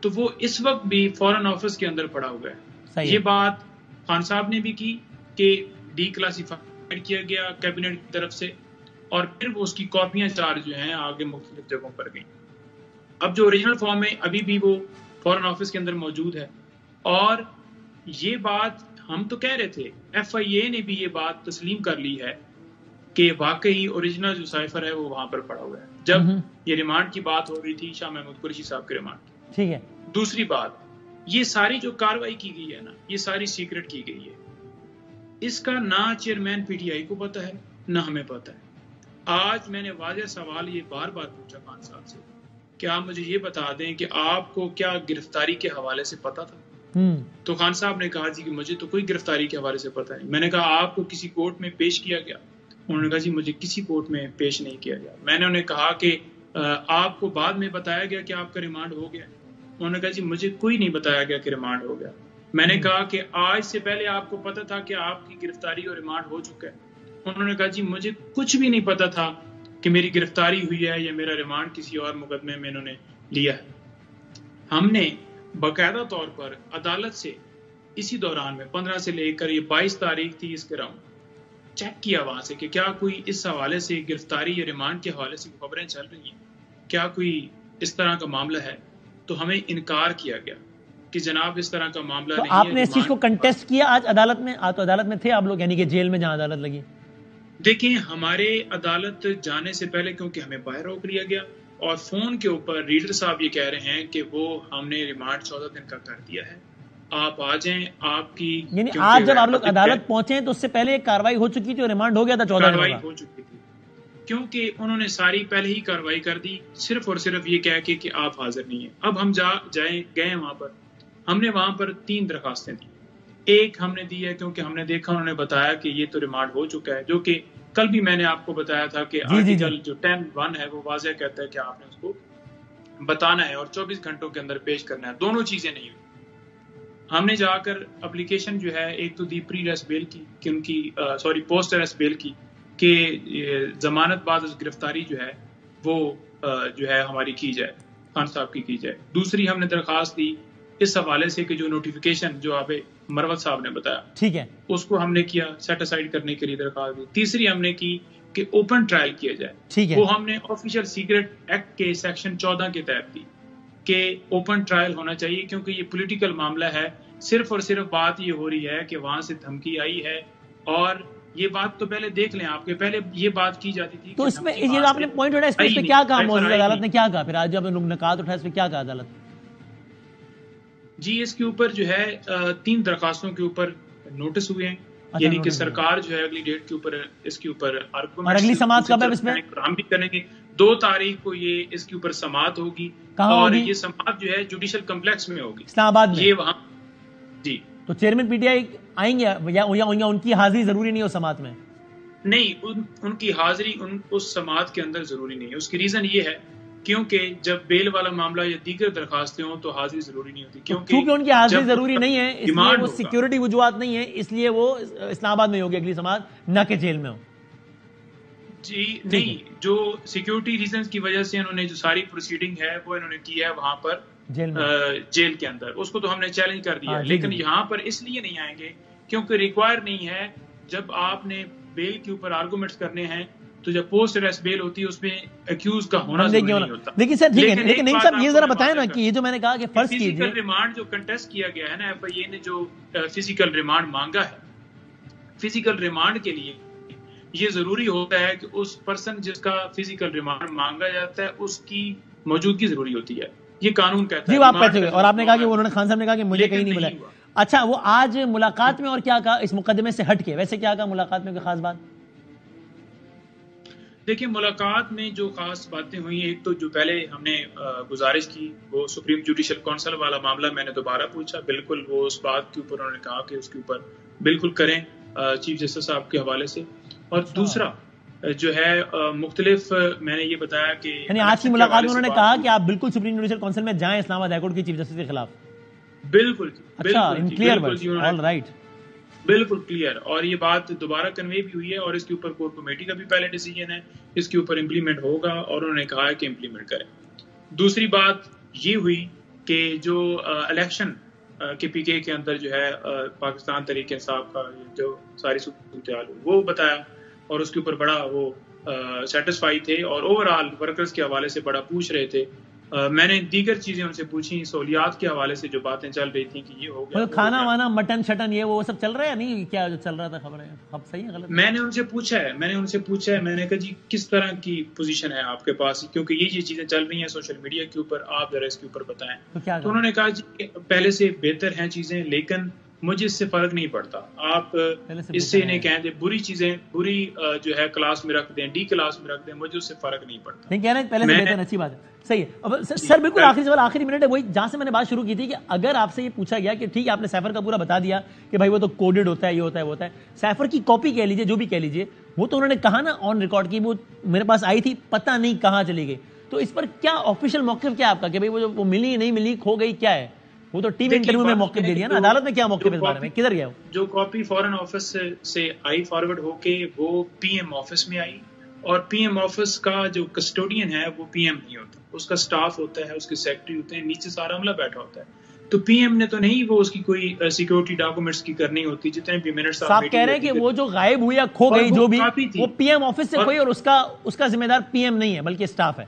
تو وہ اس وقت بھی فورن آفس کے اندر پڑا ہوا ہے. یہ بات خان صاحب نے بھی کی کہ ڈی کلاسیفائڈ کیا گیا کیبنٹ کی طرف سے, اور پھر وہ اس کی کاپیاں 4 جو ہیں آگے مختلف جگہوں پر گئیں. اب جو اوریجنل فارم ہے ابھی بھی وہ فورن آفس کے اندر موجود ہے. اور یہ بات ہم تو کہہ رہے تھے, ایف آئی اے نے بھی یہ بات تسلیم کر لی ہے کہ واقعی اوریجنل جو سائفر ہے وہ وہاں پر پڑا ہوا ہے جب یہ ریمانڈ کی بات ہو رہی تھی شاہ محمود قریشی صاحب کے ریمانڈ کی. ٹھیک ہے. دوسری بات, یہ ساری جو کاروائی کی گئی ہے نا, یہ ساری سیکرٹ کی گئی ہے. اس کا نہ چیئرمین پی ٹی آئی کو پتا ہے نہ ہمیں پتا ہے. آج میں نے واضح سوال یہ بار بار پوچھا خان صاحب سے کہ آپ مجھے یہ بتا دیں کہ آپ کو کیا گرفتاری کے حوالے سے پتا تھا. تو خان صاحب نے کہا جی کہ مجھے تو کوئی گرفتاری کے حوالے سے پتا نہیں. میں نے کہا آپ کو کسی کورٹ میں پیش کیا گیا؟ انہوں نے کہا جی مجھے کسی کورٹ میں پیش نہیں کیا گیا. میں نے انہیں کہا کہ آپ کو بعد میں بتایا گیا کہ آپ کا ریمانڈ ہو گیا؟ انہوں نے کہا جی مجھے کوئی نہیں بتایا گیا کہ ریمانڈ ہو گیا. میں نے کہا کہ آج سے پہلے آپ کو پتا تھا کہ آپ کی گرفتاری اور ریمانڈ ہو چکا ہے؟ انہوں نے کہا جی مجھے کچھ بھی نہیں پتا تھا کہ میری گرفتاری ہوئی ہے یا میرا ریمانڈ کسی اور مقدمے میں انہوں نے لیا ہے. ہم نے باقاعدہ طور پر عدالت سے اسی دوران میں 15 سے لے کر یہ 22 تاریخ تھی اس کے راؤنڈ چیک کیا وہاں سے کہ کیا کوئی اس حوالے سے گرفتاری یا ریمانڈ کے حوالے سے خبریں چل رہی ہیں, کیا کوئی اس طرح کا معاملہ ہے. تو ہمیں انکار کیا گیا کہ جناب اس طرح کا معاملہ نہیں ہے. آپ نے اس چیز کو کنٹیسٹ کیا آج عدالت میں؟ تو عدالت میں تھے آپ لوگ, یعنی کہ جیل میں جہاں عدالت لگی؟ دیکھیں, ہمارے عدالت جانے سے پہلے کیونکہ ہمیں باہر روک لیا گیا اور فون کے اوپر ریڈر صاحب یہ کہہ رہے ہیں کہ وہ ہم نے ریمانڈ 14 دن کا کر دیا ہے, آپ آ جائیں. آپ کی یعنی آج جب آپ لوگ عدالت پہنچے تو اس سے پہلے ایک کاروائی ہو چکی تھی اور ریمانڈ ہو گیا تھا 14 دن کاروائی ہو چکی تھی, کیونکہ انہوں نے ساری پہلے ہی کاروائی کر دی صرف اور صرف یہ کہہ کے کہ آپ حاضر نہیں ہیں. اب ہم گئے وہاں پر, ہم نے وہاں پر 3 درخواستیں دی. ایک ہم نے دی ہے کیونکہ ہم نے دیکھا انہوں نے بتایا کہ یہ تو ریمانڈ ہو چکا ہے, جو کہ کل بھی میں نے آپ کو بتایا تھا کہ آرٹیکل جو 10(1) ہے وہ واضح کہتا ہے کہ آپ نے اس کو بتانا ہے اور 24 گھنٹوں کے اندر پیش کرنا ہے. دونوں چیزیں نہیں ہوئی. ہم نے جا کر اپلیکیشن جو ہے ایک تو دی پری ریسٹ بیل کی کہ ان کی پوسٹ ریسٹ بیل کی کہ ضمانت بعد از گرفتاری جو ہے وہ جو ہے ہماری کی جائے, خان صاحب کی جائے. دوسری ہم نے درخواست دی اس حوالے سے کہ جو نوٹیفیکیشن جو آپ مروت صاحب نے بتایا, ٹھیک ہے, اس کو ہم نے کیا سیٹ اسائڈ کرنے کے لیے درخواست دی. تیسری ہم نے کی کہ اوپن ٹرائل کیا جائے, ٹھیک ہے, وہ ہم نے آفیشیل سیکرٹ ایکٹ کے سیکشن 14 کے تحت دی کہ اوپن ٹرائل ہونا چاہیے کیونکہ یہ پولیٹیکل معاملہ ہے. صرف اور صرف بات یہ ہو رہی ہے کہ وہاں سے دھمکی آئی ہے اور یہ بات تو پہلے دیکھ لیں آپ کے، پہلے یہ بات کی جاتی تھی. تو اس میں یہ آپ نے پوائنٹ اٹھایا، اس پہ کیا کہا موجودہ عدالت نے، کیا کہا پھر آج جب لوگ نکات اٹھایا اس پہ کیا کہا عدالت؟ جی اس کے اوپر جو ہے 3 درخواستوں کے اوپر نوٹس ہوئے ہیں، یعنی کہ سرکار جو ہے اگلی ڈیٹ کے اوپر اس کے اوپر اور اگلی سماعت کب ہے اس میں؟ ہم بھی کریں گے 2 تاریخ کو یہ اس کے اوپر سماعت ہوگی، اور یہ سماعت جو ہے جوڈیشل کمپلیکس میں ہوگی اسلام آباد میں، یہ وہاں. جی تو چیئرمین پی ٹی آئی آئیں گے یا ان کی حاضری ضروری نہیں ہو سماعت میں؟ نہیں، ان کی حاضری اس سماعت کے اندر ضروری نہیں ہے. اس کی ریزن یہ ہے کیونکہ جب بیل والا معاملہ یا دیگر درخواستیں ہوں تو حاضری ضروری نہیں ہوتی، کیونکہ ان کی حاضری ضروری نہیں ہے، اس لیے وہ سیکیورٹی وجوہات نہیں ہے، اس لیے وہ اسلام آباد میں ہوگی اگلی سماعت، نہ کہ جیل میں ہو. جی نہیں، جو سیکیورٹی ریزنز کی وجہ سے انہوں نے جو ساری پروسیڈنگ ہے وہ انہوں نے کی ہے وہاں پر جیل کے اندر، اس کو تو ہم نے چیلنج کر دیا. لیکن یہاں پر اس لیے نہیں آئیں گے کیونکہ ریکوائر نہیں ہے. جب آپ نے بیل کے اوپر آرگومنٹس کرنے ہیں تو جب پوسٹ اریسٹ بیل ہوتی ہے اس میں ایکیوز کا ہونا ضروری نہیں ہوتا. لیکن سر ٹھیک ہے، لیکن نہیں صاحب یہ ذرا بتائیں نا کہ یہ جو میں نے کہا کہ فرض کیجئے فزیکل ریمانڈ جو کنٹیسٹ کیا گیا ہے نا، ایف آئی اے نے جو فزیکل ریمانڈ مانگا ہے، فزیکل ریمانڈ کے لیے یہ ضروری ہوتا ہے کہ اس پرسن جس کا فزیکل ریمانڈ مانگا جاتا ہے اس کی موجودگی ضروری ہوتی ہے، یہ قانون کہتا ہے. جی آپ کہتے ہوئے، اور آپ نے کہا کہ انہوں نے خان صاحب نے کہا کہ مجھے کہیں نہیں ملا. اچھا وہ آج ملاقات میں اور کیا کہا اس مقدمے سے ہٹ کے، ویسے کیا کہا ملاقات میں کوئی خاص بات؟ دیکھیں ملاقات میں جو خاص باتیں ہوئی ہیں، ایک تو جو پہلے ہم نے گزارش کی وہ سپریم جوڈیشل کونسل والا معاملہ میں نے دوبارہ پوچھا، بالکل وہ اس بات کے اوپر انہوں نے کہا کہ اس کے اوپر بالکل کریں چیف جسٹس صاحب کے حوالے سے. اور دوسرا جو ہے مختلف میں نے یہ بتایا کہ یعنی آج کی ملاقات میں انہوں نے کہا کہ آپ بالکل سپریم جوڈیشل کونسل میں جائیں اسلام آباد ہائی کورٹ کی چیف جسٹس کے خلاف. بالکل بالکل کلیئر، اور یہ بات دوبارہ کنوے بھی ہوئی ہے، اور اس کے اوپر کور کمیٹی کا بھی پہلے ڈیسیجن ہے، اس کے اوپر امپلیمنٹ ہوگا اور انہوں نے کہا ہے کہ امپلیمنٹ کریں. دوسری بات یہ ہوئی کہ جو الیکشن کے پی کے اندر جو ہے پاکستان تحریک انصاف کا جو ساری صورتحال وہ بتایا، اور اس کے اوپر بڑا وہ سیٹسفائی تھے، اور اوور آل ورکرز کے حوالے سے بڑا پوچھ رہے تھے. میں نے دیگر چیزیں ان سے پوچھی سہولیات کے حوالے سے جو باتیں چل رہی تھیں کہ یہ ہو گیا کھانا وانا مٹن شٹن یہ وہ سب چل رہا ہے نہیں، کیا جو چل رہا تھا خبر ہے اب صحیح ہے غلط؟ میں نے ان سے پوچھا ہے میں نے کہا جی کس طرح کی پوزیشن ہے آپ کے پاس، کیونکہ یہ چیزیں چل رہی ہیں سوشل میڈیا کے اوپر، آپ ذرا اس کے اوپر بتائیں. تو انہوں نے کہا جی پہلے سے بہتر ہیں چیزیں، لیکن مجھے اس سے فرق نہیں پڑتا. آپ اس سے انہیں کہیں بری چیزیں بری جو ہے کلاس میں رکھ دیں، ڈی کلاس میں رکھ دیں، مجھے اس سے فرق نہیں پڑتا. نہیں کہہ رہے ہیں پہلے سے بہتر، اچھی بات ہے، صحیح ہے. اب سر بالکل آخری سوال، آخری منٹ ہے، وہی جہاں سے میں نے بات شروع کی تھی کہ اگر آپ سے یہ پوچھا گیا کہ ٹھیک ہے آپ نے سیفر کا پورا بتا دیا کہ بھائی وہ تو کوڈڈ ہوتا ہے، یہ ہوتا ہے وہ ہوتا ہے، سیفر کی کاپی کہہ لیجیے جو بھی کہہ لیجیے، وہ تو انہوں نے کہا نا آن ریکارڈ کی وہ میرے پاس آئی تھی، پتہ نہیں کہاں چلی گئی. تو اس پر کیا آفیشیل موقف کیا آپ کا کہ بھائی وہ ملی نہیں ملی کھو گئی کیا ہے؟ وہ تو ٹی وی انٹرویو میں موقف دے دیا نا، عدالت میں کیا موقف اس بارے میں، کدھر گیا وہ؟ جو کاپی فورن آفس سے آئی فارورڈ ہو کے وہ پی ایم آفس میں آئی، اور پی ایم آفس کا جو کسٹوڈین ہے وہ پی ایم نہیں ہوتا، اس کا سٹاف ہوتا ہے، اس کے سیکرٹری ہوتے ہیں، نیچے سارا عملہ بیٹھا ہوتا ہے. تو پی ایم نے تو نہیں وہ اس کی کوئی سیکیورٹی ڈاکومنٹس کی کرنی ہوتی، جتنے بھی منٹس آپ کہہ رہے ہیں کہ وہ جو غائب ہوئی یا کھو گئی جو بھی وہ پی ایم آفس سے کوئی، اور اس کا ذمہ دار پی ایم نہیں ہے بلکہ اسٹاف ہے،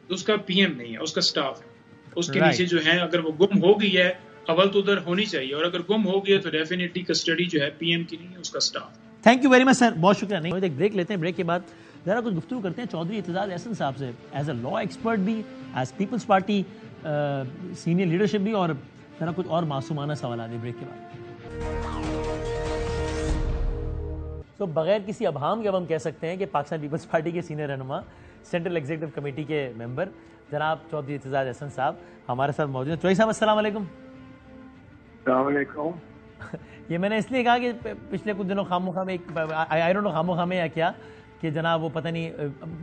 اس کا پی ایم نہیں ہے، اس کا اسٹاف ہے. اس کے نیچے جو ہے اگر وہ گم ہو گئی ہے اول تو ادھر ہونی چاہیے، اور اگر گم ہو گئی ہے تو ڈیفینیٹلی کسٹڈی جو ہے پی ایم کی نہیں ہے، اس کا staff. Thank you very much sir, بہت شکریہ. نہیں ایک بریک لیتے ہیں، بریک کے بعد ذرا کچھ گفتگو کرتے ہیں چودھری اعتزاز احسن صاحب سے، ایز اے لا ایکسپرٹ بھی، as Peoples Party senior leadership بھی، اور ذرا کچھ اور معصومانہ سوالات ہیں بریک کے بعد. تو بغیر کسی ابہام کے اب ہم کہہ سکتے ہیں کہ پاکستان پیپلز پارٹی کے سینئر رہنما، سینٹرل ایگزیکٹو کمیٹی کے ممبر جناب چودھری اعتزاز احسن صاحب ہمارے ساتھ موجود ہیں. چودھری صاحب السلام علیکم. السلام علیکم. یہ میں نے اس لیے کہا کہ پچھلے کچھ دنوں خاموخواہ میں خاموخواہ میں یا کیا کہ جناب وہ پتہ نہیں،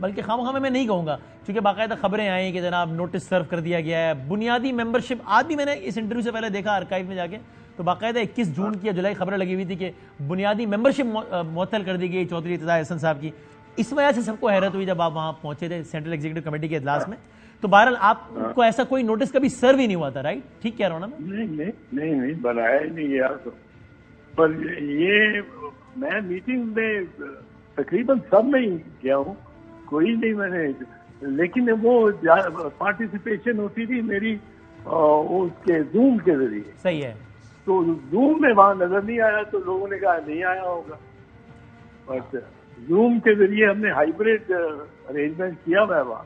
بلکہ خاموخواہ میں نہیں کہوں گا، چونکہ باقاعدہ خبریں آئیں کہ جناب نوٹس سرو کر دیا گیا ہے بنیادی ممبرشپ. آج بھی میں نے اس انٹرویو سے پہلے دیکھا آرکائیو میں جا کے، تو باقاعدہ 21 جون کی جولائی خبریں لگی ہوئی تھی کہ بنیادی ممبرشپ معطل کر دی گئی چودھری اعتزاز احسن صاحب کی. اس وجہ سے سب کو حیرت ہوئی جب آپ وہاں پہنچے تھے سینٹرل ایگزیکٹو کمیٹی کے اجلاس میں. تو بہرحال آپ کو ایسا کوئی نوٹس کبھی سرو ہی نہیں ہوا تھا، رائٹ؟ ٹھیک کہہ رہا ہوں نا میں؟ نہیں بنایا نہیں گیا. پر یہ میں میٹنگ میں تقریباً سب میں ہی گیا ہوں، کوئی نہیں میں نے، لیکن وہ پارٹیسپیشن ہوتی تھی میری اس کے زوم کے ذریعے. صحیح ہے. تو زوم میں وہاں نظر نہیں آیا تو لوگوں نے کہا نہیں آیا ہوگا. بٹ زوم کے ذریعے ہم نے ہائیبریڈ ارینجمنٹ کیا ہوا ہے وہاں.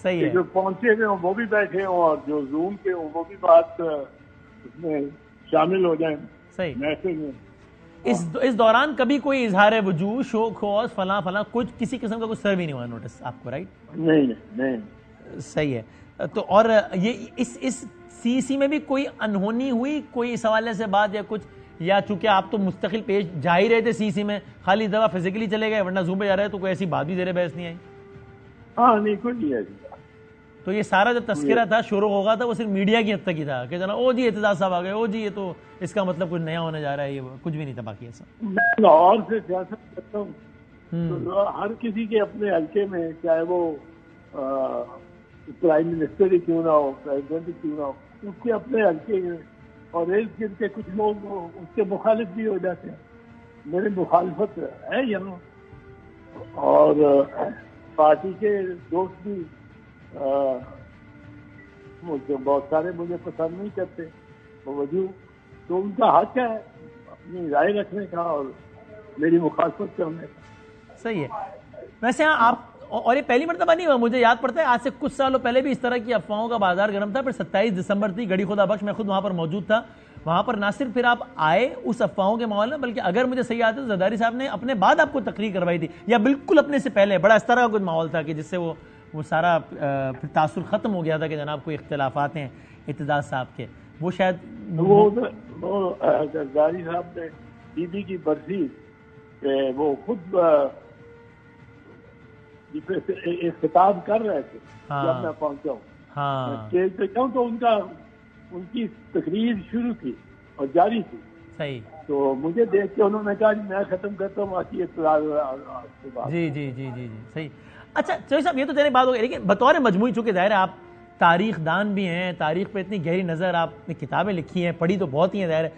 صحیح ہے. جو پہنچے ہوئے ہوں وہ بھی بیٹھے ہوں اور جو زوم کے ہوں وہ بھی بات اس میں شامل ہو جائیں. صحیح. میسج میں اس دوران کبھی کوئی اظہار وجوہ شو خوص فلاں فلاں کچھ کسی قسم کا کچھ سرو ہی نہیں ہوا نوٹس آپ کو؟ رائٹ. نہیں. صحیح ہے. تو اور یہ اس سی میں بھی کوئی انہونی ہوئی کوئی اس حوالے سے بات یا کچھ، یا چونکہ آپ تو مستقل پیش جا ہی رہے تھے سی میں، خالی دفعہ فزیکلی چلے گئے ورنہ زوم پہ جا رہے تو کوئی ایسی بات بھی زیر بحث نہیں آئی؟ ہاں نہیں کوئی نہیں ہے. تو یہ سارا جو تذکرہ تھا شروع ہوگا تھا وہ صرف میڈیا کی حد تک ہی تھا کہ جناب او جی اعتزاز صاحب آ گئے، او جی یہ تو اس کا مطلب کچھ نیا ہونے جا رہا ہے، یہ کچھ بھی نہیں تھا باقی ایسا. میں لاہور سے سیاست کرتا ہوں تو ہر کسی کے اپنے حلقے میں چاہے وہ پرائم منسٹر ہی کیوں نہ ہو، پریزیڈنٹ ہی کیوں نہ ہو، اس کے اپنے حلقے میں اور ارد گرد کے کچھ لوگ اس کے مخالف بھی ہو جاتے ہیں. میری مخالفت ہے یہاں اور پارٹی کے دوست بھی بہت سارے مجھے پسند نہیں کرتے وجوہ، تو ان کا حق ہے اپنی رائے رکھنے کا اور میری مخالفت کرنے کا. صحیح ہے. ویسے ہاں آپ، اور یہ پہلی مرتبہ نہیں ہوا، مجھے یاد پڑتا ہے آج سے کچھ سالوں پہلے بھی اس طرح کی افواہوں کا بازار گرم تھا. پھر 27 دسمبر تھی، گڑی خدا بخش، میں خود وہاں پر موجود تھا. وہاں پر نہ صرف پھر آپ آئے اس افواہوں کے ماحول میں، بلکہ اگر مجھے صحیح یاد ہے تو زرداری صاحب نے اپنے بعد آپ کو تقریر کروائی تھی، یا بالکل اپنے سے پہلے بڑا اس طرح کا کچھ ماحول تھا کہ جس سے وہ سارا پھر تاثر ختم ہو گیا تھا کہ جناب کوئی اختلافات ہیں اعتزاز صاحب کے. وہ شاید وہ زرداری صاحب نے بی بی کی برسی وہ خود ایک خطاب کر رہے تھے جب میں پہنچا ہوں اسٹیج پہ جاؤں تو ان کی تقریر شروع تھی اور جاری تھی. صحیح. تو مجھے دیکھ کے انہوں نے کہا میں ختم کرتا ہوں باقی اطلاع. جی صحیح. اچھا چوہدری صاحب یہ تو چلے بات ہو گئی، لیکن بطور مجموعی چونکہ ظاہر ہے آپ تاریخ دان بھی ہیں، تاریخ پہ اتنی گہری نظر، آپ نے کتابیں لکھی ہیں، پڑھی تو بہت ہی ہیں ظاہر ہے.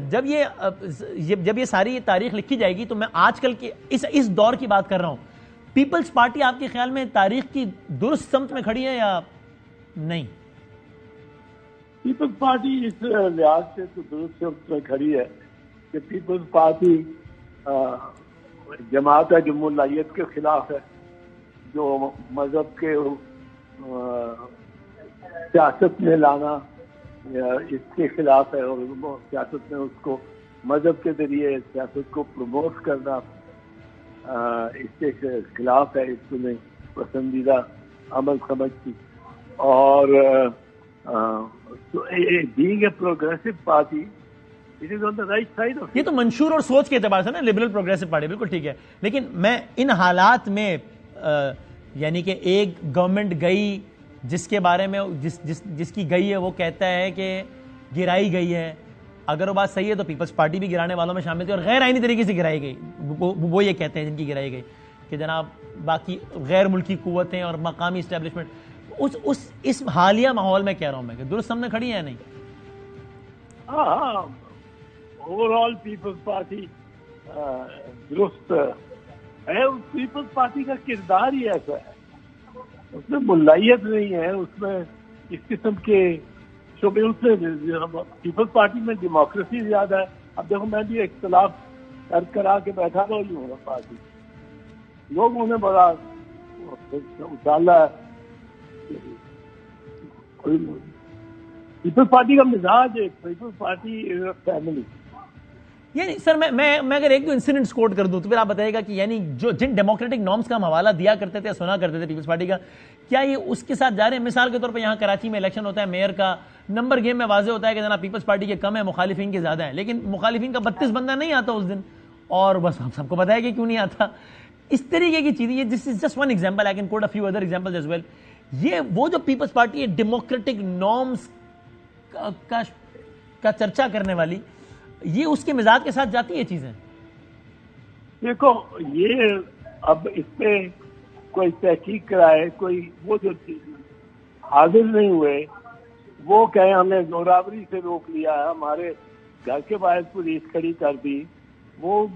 جب یہ ساری تاریخ لکھی جائے گی تو میں آج کل کے اس دور کی بات کر رہا ہوں، پیپلز پارٹی آپ کے خیال میں تاریخ کی درست سمت میں کھڑی ہے یا نہیں؟ پیپلز پارٹی اس لحاظ سے تو درست سمت میں کھڑی ہے کہ پیپلز پارٹی جماعت ہے جو ملائیت کے خلاف ہے، جو مذہب کے سیاست میں لانا اس کے خلاف ہے، اور سیاست میں اس کو مذہب کے ذریعے سیاست کو پروموٹ کرنا اس کے خلاف ہے. اس کو میں پسندیدہ عمل سمجھتی. اور being a progressive party, it is on the right side of it. یہ تو منشور اور سوچ کے اعتبار سے نا لبرل پروگریسو پارٹی بالکل ٹھیک ہے، لیکن میں ان حالات میں یعنی کہ ایک گورنمنٹ گئی جس کے بارے میں جس کی گئی ہے وہ کہتا ہے کہ گرائی گئی ہے، اگر وہ بات صحیح ہے تو پیپلز پارٹی بھی گرانے والوں میں شامل تھی اور غیر آئینی طریقے سے گرائی گئی. وہ یہ کہتے ہیں جن کی گرائی گئی کہ جناب باقی غیر ملکی قوتیں اور مقامی اسٹیبلشمنٹ اس حالیہ ماحول میں کہہ رہا ہوں میں کہ درست سامنے کھڑی ہے یا نہیں؟ ہاں اوور آل پیپلز پارٹی درست ہے. پیپلز پارٹی کا کردار ہی ایسا ہے، اس میں ملائیت نہیں ہے، اس میں اس قسم کے شعبے. اس میں پیپلز پارٹی میں ڈیموکریسی زیادہ ہے. اب دیکھو میں بھی اختلاف کرا کے بیٹھا ہوا ہی ہوں پارٹی، لوگوں نے بڑا اچالا ہے. پیپلز پارٹی کا مزاج ہے، پیپلز پارٹی فیملی. یعنی سر میں اگر ایک دو انسیڈنٹس کوٹ کر دوں تو پھر آپ بتائیے گا کہ یعنی جن ڈیموکریٹک نارمز کا ہم حوالہ دیا کرتے تھے، سنا کرتے تھے پیپلز پارٹی کا، کیا یہ اس کے ساتھ جا رہے ہیں؟ مثال کے طور پہ یہاں کراچی میں الیکشن ہوتا ہے میئر کا، نمبر گیم میں واضح ہوتا ہے کہ جناب پیپلز پارٹی کے کم ہے، مخالفین کے زیادہ ہیں، لیکن مخالفین کا 32 بندہ نہیں آتا اس دن، اور بس ہم سب کو پتا ہے کہ کیوں نہیں آتا. اس طریقے کی چیزیں، یہ this is just one example, I can quote a few other examples as well. یہ وہ جو پیپلز پارٹی ہے ڈیموکریٹک نارمز کا چرچا کرنے والی، یہ اس کے مزاج کے ساتھ جاتی ہیں چیزیں. دیکھو یہ اب اس پہ کوئی تحقیق کرائے، کوئی وہ جو حاضر نہیں ہوئے وہ کہیں ہم نے زوراوری سے روک لیا، ہمارے گھر کے باہر پولیس کھڑی کر دی، وہ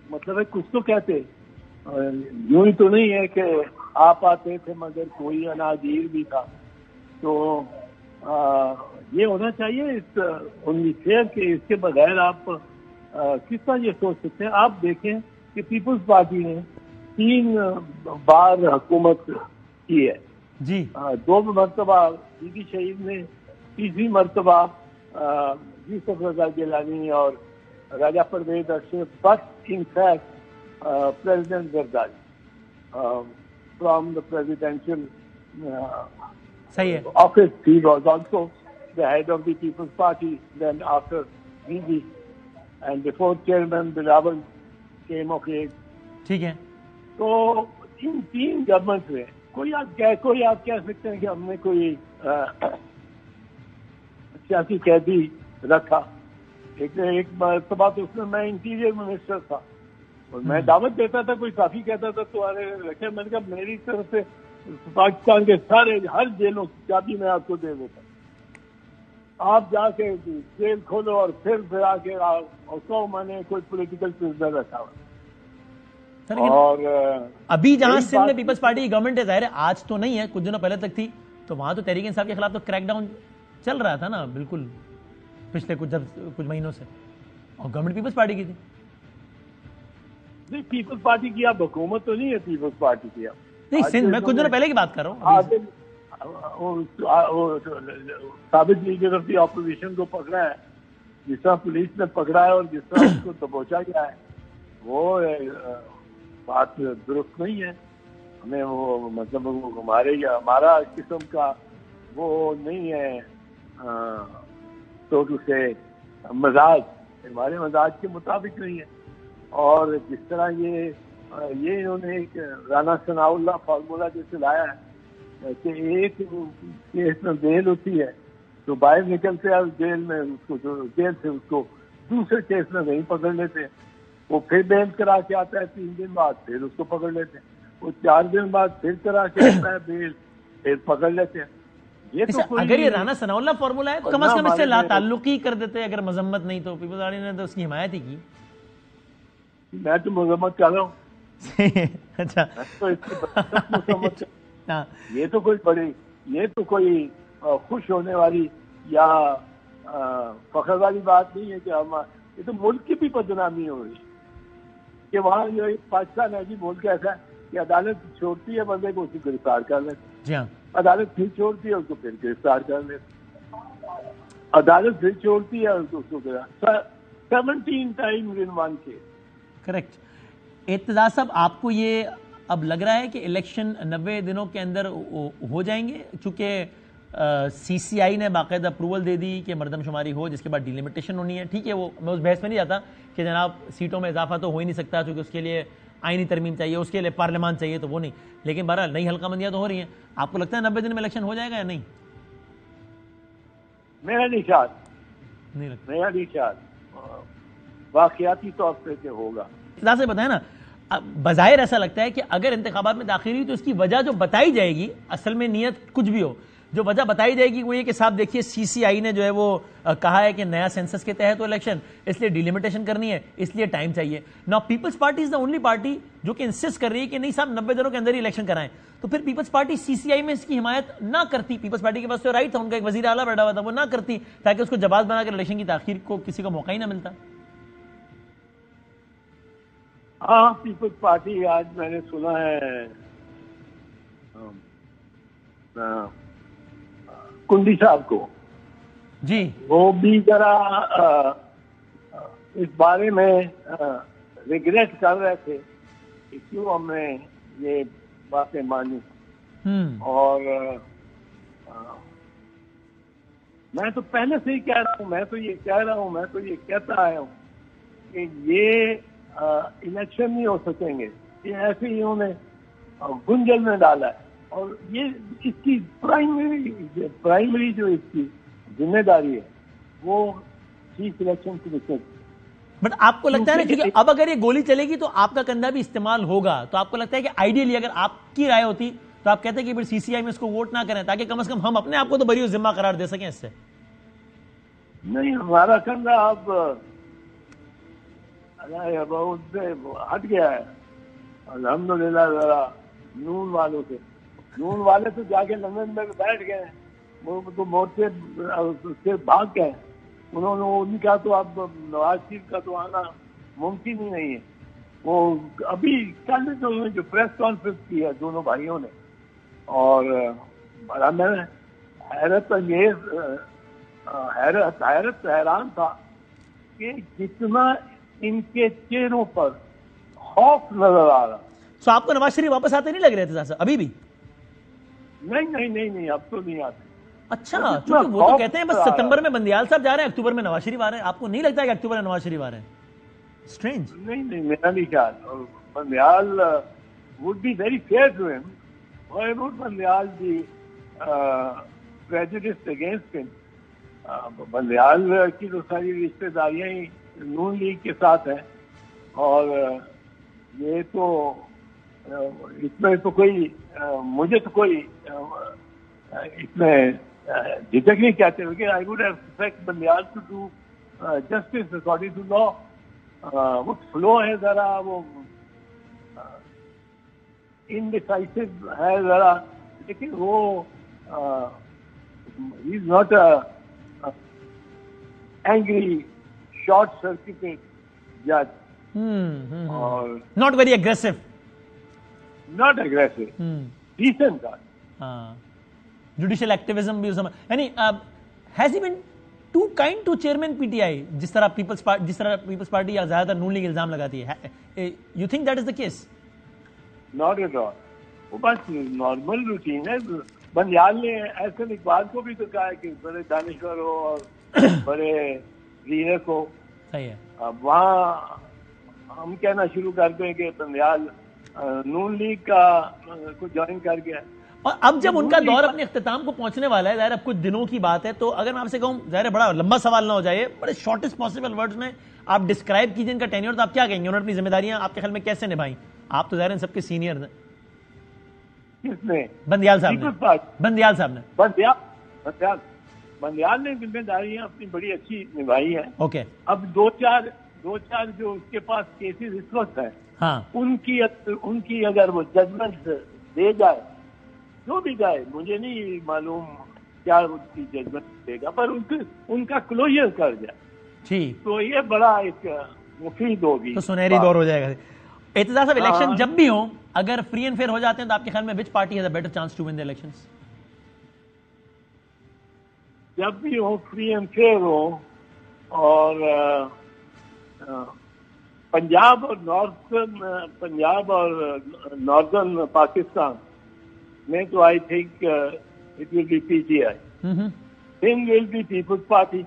مطلب ہے کچھ تو کہتے. یوں ہی تو نہیں ہے کہ آپ آتے تھے مگر کوئی اناجیر بھی تھا. تو یہ ہونا چاہیے اس کے بغیر آپ کس طرح یہ سوچ سکتے ہیں؟ آپ دیکھیں کہ پیپلز پارٹی نے 3 بار حکومت کی ہے جی 2 مرتبہ بی بی شہید نے, 3 مرتبہ یوسف رضا گیلانی اور Raja Pervez Ashraf, but in fact president Zardari from the presidential office, he was also the head of the People's Party then after BB and before Chairman Bilawal came of age. ٹھیک ہے, تو ان 3 گورنمنٹ میں کوئی آپ کہہ سکتے ہیں کہ ہم نے کوئی سیاسی قیدی رکھا. ایک مرتبہ تو اس میں میں انٹیریئر منسٹر تھا اور میں دعوت دیتا تھا, کوئی کافی کہتا تھا تو رکھے. میں نے کہا میری طرف سے پاکستان کے سارے ہر جیلوں کی چابی میں آپ کو دے دیتا, آپ جا کے جیل کھولو اور پھر آ کے اور کہو میں نے کوئی پولیٹیکل پرزنر رکھا ہوا. اور ابھی جہاں سندھ میں پیپلز پارٹی کی گورنمنٹ ہے, ظاہر ہے آج تو نہیں ہے, کچھ دنوں پہلے تک تھی, تو وہاں تو تحریک انصاف کے خلاف تو کریک ڈاؤن چل رہا تھا نا بالکل پچھلے کچھ مہینوں سے, اور گورنمنٹ پیپلز پارٹی کی تھی. نہیں, پیپلز پارٹی کی آپ حکومت تو نہیں ہے, پیپلز پارٹی کی نہیں سندھ میں کچھ دنوں پہلے کی بات کر رہا ہوں. ثابت لیڈر آف دی اپوزیشن کو پکڑا ہے, جس طرح پولیس نے پکڑا ہے اور جس طرح اس کو دبوچا گیا ہے, وہ بات درست نہیں ہے. ہمیں وہ مطلب ہمارا قسم کا وہ نہیں ہے تو اسے مزاج, ہمارے مزاج کے مطابق نہیں ہے. اور جس طرح یہ انہوں نے ایک رانا ثناء اللہ فارمولا جیسے لایا ہے کہ ایک کیس میں بیل ہوتی ہے تو باہر نکلتے ہیں جیل میں, جیل سے اس کو دوسرے کیس میں نہیں پکڑ لیتے, وہ پھر بیل کرا کے آتا ہے 3 دن بعد, پھر اس کو پکڑ لیتے ہیں, وہ 4 دن بعد پھر کرا کے آتا ہے بیل, پھر پکڑ لیتے ہیں. اگر یہ رانا ثناء اللہ فارمولا ہے تو کم از کم اس سے لا تعلقی کر دیتے, اگر مذمت نہیں تو پیپلز پارٹی نے تو اس کی حمایت ہی کی. میں تو مذمت کر رہا ہوں. اچھا, یہ تو کوئی خوش ہونے والی یا فخر والی بات نہیں ہے کہ ہم, یہ تو ملک کی بھی بدنامی ہو رہی ہے کہ وہاں جو پاکستان ہے, جی ملک ایسا ہے کہ عدالت چھوڑتی ہے بندے کو, اس کو گرفتار کر لیتے. جی ہاں, عدالت پھر چھوڑتی ہے اس کو پھر گرفتار کر لیتے, عدالت پھر چھوڑتی ہے اس کو 17 times in one case. Correct. Aitzaz صاحب, آپ کو یہ اب لگ رہا ہے کہ الیکشن 90 دنوں کے اندر ہو جائیں گے, چونکہ سی سی آئی نے باقاعدہ اپروول دے دی کہ مردم شماری ہو, جس کے بعد ڈیلیمیٹیشن ہونی ہے. ٹھیک ہے, وہ میں اس بحث میں نہیں جاتا کہ جناب سیٹوں میں اضافہ تو ہو ہی نہیں سکتا چونکہ اس کے لیے آئینی ترمیم چاہیے, اس کے لیے پارلیمان چاہیے, تو وہ نہیں. لیکن بہرحال نئی حلقہ بندیاں تو ہو رہی ہیں. آپ کو لگتا ہے 90 دن میں الیکشن ہو جائے گا یا نہیں؟ میرا نہیں خیال واقعاتی طور پہ ہوگا. سے بتائیں نا, بظاہر ایسا لگتا ہے کہ اگر انتخابات میں داخل ہوئی تو اس کی وجہ جو بتائی جائے گی, اصل میں نیت کچھ بھی ہو, جو وجہ بتائی جائے گی وہ یہ کہ صاحب دیکھیے سی سی آئی نے جو ہے وہ کہا ہے کہ نیا سینسس کے تحت الیکشن, اس لیے ڈیلیمیٹیشن کرنی ہے, اس لیے ٹائم چاہیے. نا Peoples Party is the only party جو کہ انسسٹ کر رہی ہے کہ نہیں صاحب 90 دنوں کے اندر ہی الیکشن کرائیں. تو پھر پیپلز پارٹی سی سی آئی میں اس کی حمایت نہ کرتی. پیپلز پارٹی کے پاس تو رائٹ تھا, ان کا ایک وزیر اعلیٰ بیٹھا ہوا تھا, وہ نہ کرتی تاکہ اس کو جواز بنا کر الیکشن کی تاخیر کو کسی کو موقع ہی نہ ملتا. ہاں, پیپلز پارٹی آج میں نے سنا ہے کنڈی صاحب کو, جی وہ بھی ذرا اس بارے میں ریگریٹ کر رہے تھے کہ کیوں ہم نے یہ باتیں مانی. اور میں تو پہلے سے ہی کہہ رہا ہوں, میں تو یہ کہتا آیا ہوں کہ یہ الیکشن نہیں ہو سکیں گے, یہ ایسے ہی انہوں نے گنجل میں ڈالا ہے. اور یہ اس کی پرائمری جو اس کی ذمہ داری ہے وہ چیف الیکشن کمیشن. بٹ آپ کو لگتا ہے نا کہ اب اگر یہ گولی چلے گی تو آپ کا کندھا بھی استعمال ہوگا, تو آپ کو لگتا ہے کہ آئیڈیلی اگر آپ کی رائے ہوتی تو آپ کہتے ہیں کہ پھر سی سی آئی میں اس کو ووٹ نہ کریں تاکہ کم از کم ہم اپنے آپ کو تو بری ذمہ قرار دے سکیں اس سے؟ نہیں, ہمارا کندھا اب بہت سے ہٹ گیا ہے الحمدللہ. ذرا نون والوں سے, نون والے تو جا کے لندن میں بیٹھ گئے ہیں, وہ تو موت سے بھاگ گئے. انہوں نے کہا تو اب نواز شریف کا تو آنا ممکن ہی نہیں ہے. وہ ابھی کل جو پریس کانفرنس کی ہے دونوں بھائیوں نے, اور بڑا میں حیران تھا کہ جتنا ان کے چہروں پر خوف نظر آ رہا. تو آپ کو نواز شریف واپس آتے نہیں لگ رہے تھے ابھی بھی؟ نہیں اب تو نہیں آتے. اچھا, چونکہ وہ تو کہتے ہیں بس ستمبر میں بندیال صاحب جا رہے ہیں, اکتوبر میں نواز شریف آ رہے ہیں. آپ کو نہیں لگتا کہ اکتوبر میں نواز شریف آ رہے ہیں؟ اسٹرینج. نہیں میرا نہیں خیال. Bandial would be very fair to him. Why would Bandial be prejudiced against him? Bandial کی تو ساری رشتے داریاں ہی نون لیگ کے ساتھ ہیں, اور یہ تو اس میں تو کوئی مجھے تو کوئی اس میں جھجک نہیں کہتے ہوئے کہ I would have expect Bandial to do justice according to law. وہ فلو ہے ذرا, وہ انڈیسائسو ہے ذرا, لیکن وہ he is not angry short circuited جج, اور not very aggressive, decent. Judicial activism بھی یعنی has he been too kind to chairman P T I, جس طرح پیپلز پارٹی یا زیادہ تر نون لیگ الزام لگاتی ہے. You think that is the case? Not at all. وہ بس نارمل روٹین ہے. بندیال نے احسن اقبال کو بھی تو کہا ہے کہ بڑے دانشور ہو اور بڑے لیڈر کو. صحیح ہے. اب وہاں ہم کہنا شروع کر دیں کہ بندیال نون لیگ کا کو جوائن کر گیا. اور اب جب ان کا دور اپنے اختتام کو پہنچنے والا ہے, ظاہر اب کچھ دنوں کی بات ہے, تو اگر میں آپ سے کہوں, ظاہر بڑا لمبا سوال نہ ہو جائے, بڑے شارٹسٹ پاسبل ورڈز میں آپ ڈسکرائب کیجیے ان کا ٹینیور, تو آپ کیا کہیں گے؟ انہوں نے اپنی ذمہ داریاں آپ کے خیال میں کیسے نبھائیں؟ آپ تو ظاہر ان سب کے سینئر ہیں. کس نے؟ بندیال صاحب نے. بندیال نے ذمہ داریاں اپنی بڑی اچھی نبھائی ہیں. اوکے. اب دو چار جو اس کے پاس کیسز اس وقت ہیں, ہاں, ان کی اگر وہ ججمنٹ دے جائے, جو بھی جائے, مجھے نہیں معلوم کیا اس کی ججمنٹ دے گا, پر ان کا کلوجر کر جائے ٹھیک, تو یہ بڑا ایک مفید ہوگی, تو سنہری دور ہو جائے گا. اعتزاز صاحب, الیکشن جب بھی ہوں, اگر فری اینڈ فیئر ہو جاتے ہیں, تو آپ کے خیال میں which party has a better chance to win the elections? جب بھی ہو فری اینڈ فیئر ہو, اور پنجاب اور ناردرن پاکستان میں تو I think it will be P T I. Sindh will be peoples party.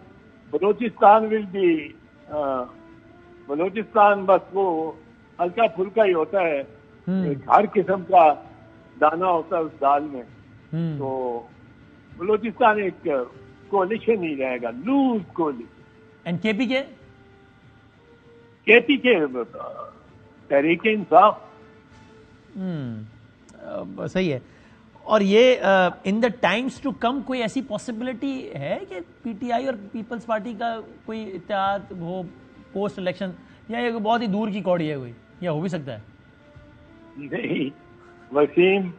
Balochistan بس وہ ہلکا پھلکا ہی ہوتا ہے, ہر قسم کا دانا ہوتا ہے اس دال میں, تو بلوچستان ایک کولیشن ہی رہے گا, لوز کولیشن. اینڈ کے پی کے تحریک انصاف. صحیح ہے. اور یہ ان دا ٹائمز ٹو کم کوئی ایسی پاسبلٹی ہے کہ پی ٹی آئی اور پیپلز پارٹی کا کوئی اتحاد ہو پوسٹ الیکشن, یا یہ بہت ہی دور کی کوڑی ہے کوئی, یا ہو بھی سکتا ہے؟ نہیں وسیم,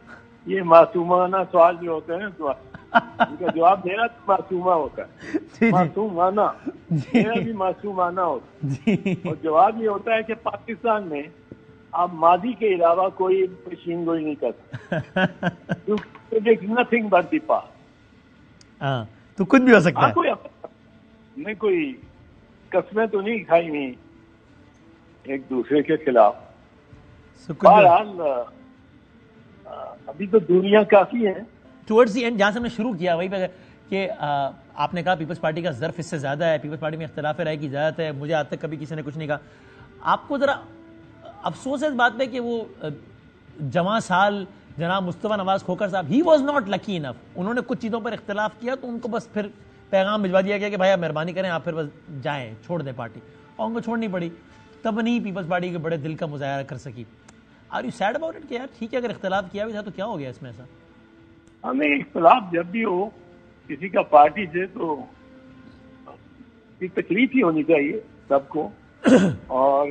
یہ معصومانہ سوال جو ہوتے ہیں تو ان کا جواب دینا معصومہ ہوتا ہے, معصومانہ, میرا بھی معصومانہ ہوتا ہے. اور جواب یہ ہوتا ہے کہ پاکستان میں آپ ماضی کے علاوہ کوئی پیشین گوئی نہیں کر سکتے. Nothing but the past. تو کچھ بھی ہو سکتا ہے. میں کوئی قسمیں تو نہیں کھائی ہوئی ایک دوسرے کے خلاف. بہرحال ابھی تو دنیا کافی ہے. ٹورڈز دی اینڈ, جہاں سے ہم نے شروع کیا وہی پہ, کہ آپ نے کہا پیپلز پارٹی کا ظرف اس سے زیادہ ہے, پیپلز پارٹی میں اختلاف رائے کی زیادت ہے. مجھے آج تک کبھی کسی نے کچھ نہیں کہا. آپ کو ذرا افسوس ہے اس بات پہ کہ وہ جواں سال جناب مصطفیٰ نواز کھوکھر صاحب, ہی واز ناٹ لکی انف. انہوں نے کچھ چیزوں پر اختلاف کیا تو ان کو بس پھر پیغام بھجوا دیا گیا کہ بھائی آپ مہربانی کریں, آپ پھر بس جائیں, چھوڑ دیں پارٹی, اور ان کو چھوڑنی پڑی. تب نہیں پیپلز پارٹی کے بڑے دل کا مظاہرہ کر سکی. Are you sad about it کہ یار ٹھیک ہے اگر اختلاف کیا بھی تھا تو کیا ہو گیا اس میں ایسا؟ ہمیں اختلاف جب بھی ہو کسی کا پارٹی سے تو تکلیف ہی ہونی چاہیے سب کو, اور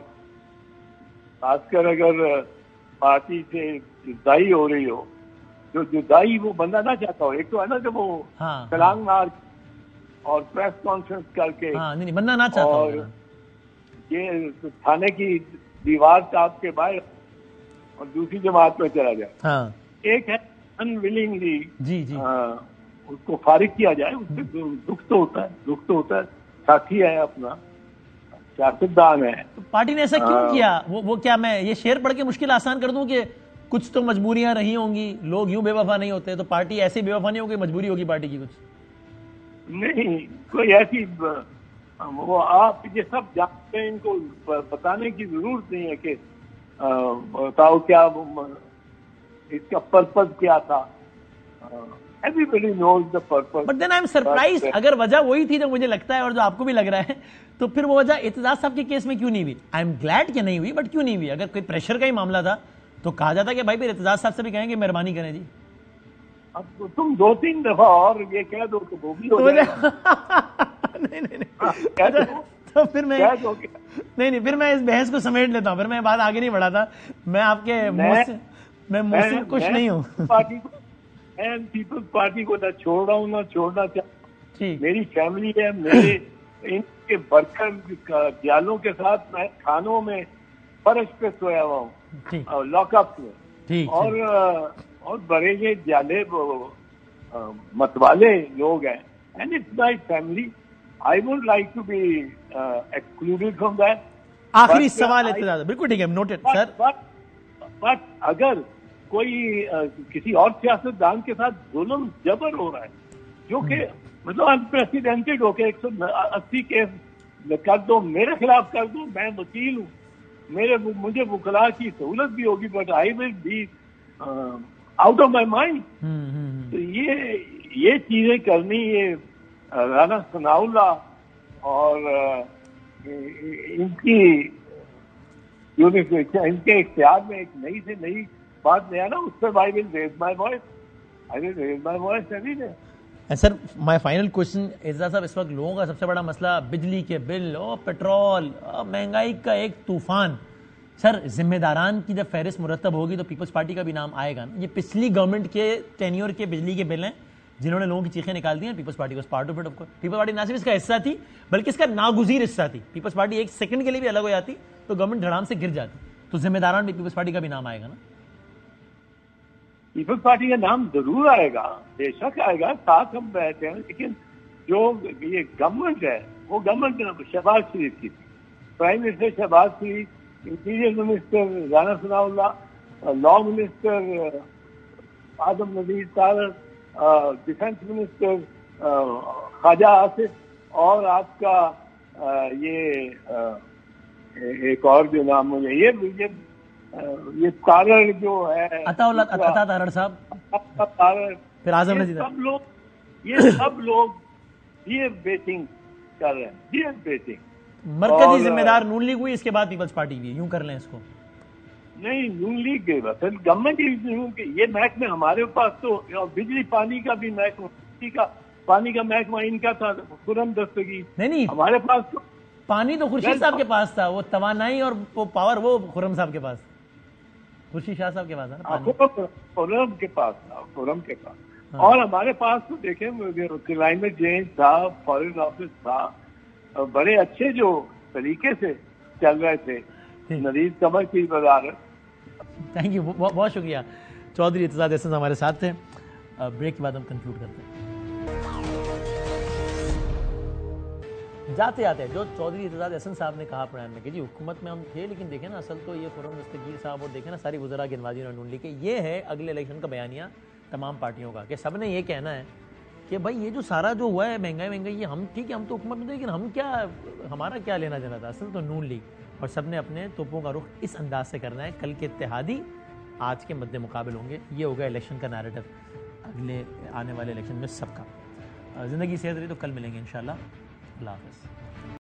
خاص کر اگر پارٹی سے جدائی ہو رہی ہو, جو جدائی وہ بندہ نہ چاہتا ہو. ایک تو ہے نا کہ وہ تلانگ مار اور پریس کانفرنس کر کے بندہ نہ چاہتا, اور یہ تھانے کی دیوار ٹاپ کے باہر اور دوسری جماعت میں چلا جائے. ہاں ایک ہے انویلنگلی جی جی اس کو فارغ کیا جائے. اس سے دکھ تو ہوتا ہے. ساتھی ہے اپنا, سیاستدان ہے. تو پارٹی نے ایسا کیوں کیا؟ وہ کیا میں یہ شعر پڑھ کے مشکل آسان کر دوں کہ کچھ تو مجبوریاں رہی ہوں گی, لوگ یوں بے وفا نہیں ہوتے, تو پارٹی ایسی بے وفا نہیں ہوگی, مجبوری ہوگی پارٹی کی کچھ؟ نہیں, کوئی ایسی وہ آپ یہ سب جانتے ہیں, ان کو بتانے کی ضرورت نہیں ہے کہ بتاؤ کیا اس کا پرپز کیا تھا. Everybody knows the purpose. But then I'm surprised, اگر وجہ وہی تھی جو مجھے لگتا ہے اور جو آپ کو بھی لگ رہا ہے, تو پھر وہ وجہ اعتزاز صاحب کے کیس میں کیوں نہیں ہوئی؟ آئی ایم گلیڈ کہ نہیں ہوئی, بٹ کیوں نہیں ہوئی؟ اگر کوئی پریشر کا ہی معاملہ تھا تو کہا جاتا کہ بھائی پھر اعتزاز صاحب سے بھی کہیں گے مہربانی کریں جی. اب تم 2-3 دفعہ اور یہ کہہ دو کہ وہ بھی ہو جائے گا. نہیں تو پھر میں نہیں پھر میں اس بحث کو سمیٹ لیتا ہوں, پھر میں بات آگے نہیں بڑھاتا. میں آپ کے منہ سے خوش نہیں ہوں. میں پیپلز پارٹی کو نہ چھوڑ رہا ہوں نہ چھوڑنا چاہتا. میری فیملی ہے, میرے ان کے ورکر دیالوں کے ساتھ میں کھانوں میں فرش پہ سویا ہوا ہوں, لاک اپ میں, اور بڑے یہ دیالے متوالے لوگ ہیں. And it's my family. I would like to be excluded from that. آخری سوال اعتزاز, بالکل ٹھیک ہے, نوٹڈ سر. بٹ اگر کوئی کسی اور سیاستدان کے ساتھ ظلم جبر ہو رہا ہے, جو کہ مطلب انپریسیڈنٹڈ ہو کے 180 کیس کر دو, میرے خلاف کر دو, میں وکیل ہوں, مجھے وکلاء کی سہولت بھی ہوگی, but I will be out of my mind. تو یہ چیزیں کرنی, یہ رانا ثناء اللہ اور ان کے اختیار میں ایک نئی سے نئی بات نیا نا, اس پہ I will raise my voice every day. Sir my final question Aitzaz صاحب, اس وقت لوگوں کا سب سے بڑا مسئلہ بجلی کے بل اور پیٹرول, مہنگائی کا ایک طوفان. سر ذمہ داران کی جب فہرست مرتب ہوگی تو پیپلز پارٹی کا بھی نام آئے گا نا. یہ پچھلی گورنمنٹ کے ٹینیور کے بجلی کے بل ہیں جنہوں نے لوگوں کی چیخیں نکال دی ہیں. Peoples Party was part of it. Peoples Party نہ صرف اس کا حصہ تھی بلکہ اس کا ناگزیر حصہ تھی. پیپلز پارٹی ایک سیکنڈ کے لیے بھی الگ ہو جاتی تو گورنمنٹ دھڑام سے گر جاتی. تو ذمہ داران بھی پیپلز پارٹی کا بھی نام آئے گا نا. پیپلز پارٹی کا نام ضرور آئے گا, بے شک آئے گا, ساتھ ہم بیٹھے ہیں. لیکن جو یہ گورنمنٹ ہے وہ گورنمنٹ شہباز شریف کی تھی. پرائم منسٹر شہباز شریف, انٹیریئر منسٹر رانا ثناء اللہ, لا منسٹر آدم نذیر طاہر, ڈیفینس منسٹر خواجہ آصف, اور آپ کا یہ ایک اور جو نام مجھے یہ طاہر جو ہے, عطا طاہر صاحب, پھر اعظم نذیر, سب لوگ ڈیئر بیٹنگ کر رہے ہیں, ڈیئر بیٹنگ. مرکزی ذمہ دار نون لیگ ہوئی, اس کے بعد پیپلز پارٹی بھی, یوں کر لیں اس کو. نہیں, نون لیگ کے بعد گورنمنٹ یہ محکمے ہمارے پاس تو بجلی پانی کا بھی محکمہ, پانی کا محکمہ ان کا تھا, خرم دستگیر. نہیں ہمارے پاس تو پانی تو خورشید صاحب کے پاس تھا, وہ توانائی اور پاور وہ خرم صاحب کے پاس, خورشید شاہ صاحب کے پاس تھا, خرم کے پاس تھا, خرم کے پاس. اور ہمارے پاس تو دیکھیں کلائمیٹ چینج تھا, فارن آفس تھا, بڑے اچھے جو طریقے سے چل رہے تھے. نریز قمر کی وزارت. تھینک یو, بہت شکریہ. چودھری اعتزاز احسن ہمارے ساتھ تھے. بریک کے بعد ہم کنکلوڈ کرتے ہیں. جاتے آتے جو چودھری اعتزاز احسن صاحب نے کہا پڑھانے میں کہ جی حکومت میں ہم تھے, لیکن دیکھیں نا اصل تو یہ خرم دستگیر صاحب اور دیکھیں نا ساری وزراء گنوازی اور نون لیگ کے, یہ ہے اگلے الیکشن کا بیانیہ تمام پارٹیوں کا, کہ سب نے یہ کہنا ہے کہ بھائی یہ جو سارا جو ہوا ہے مہنگائی یہ ہم ٹھیک ہے, ہم تو حکومت میں تھے, لیکن ہم کیا, ہمارا کیا لینا دینا تھا, اصل تو نون لیگ. اور سب نے اپنے توپوں کا رخ اس انداز سے کرنا ہے. کل کے اتحادی آج کے مد مقابل ہوں گے. یہ ہوگا الیکشن کا نیریٹو اگلے آنے والے الیکشن میں سب کا. زندگی صحت رہی تو کل ملیں گے انشاءاللہ. اللہ حافظ.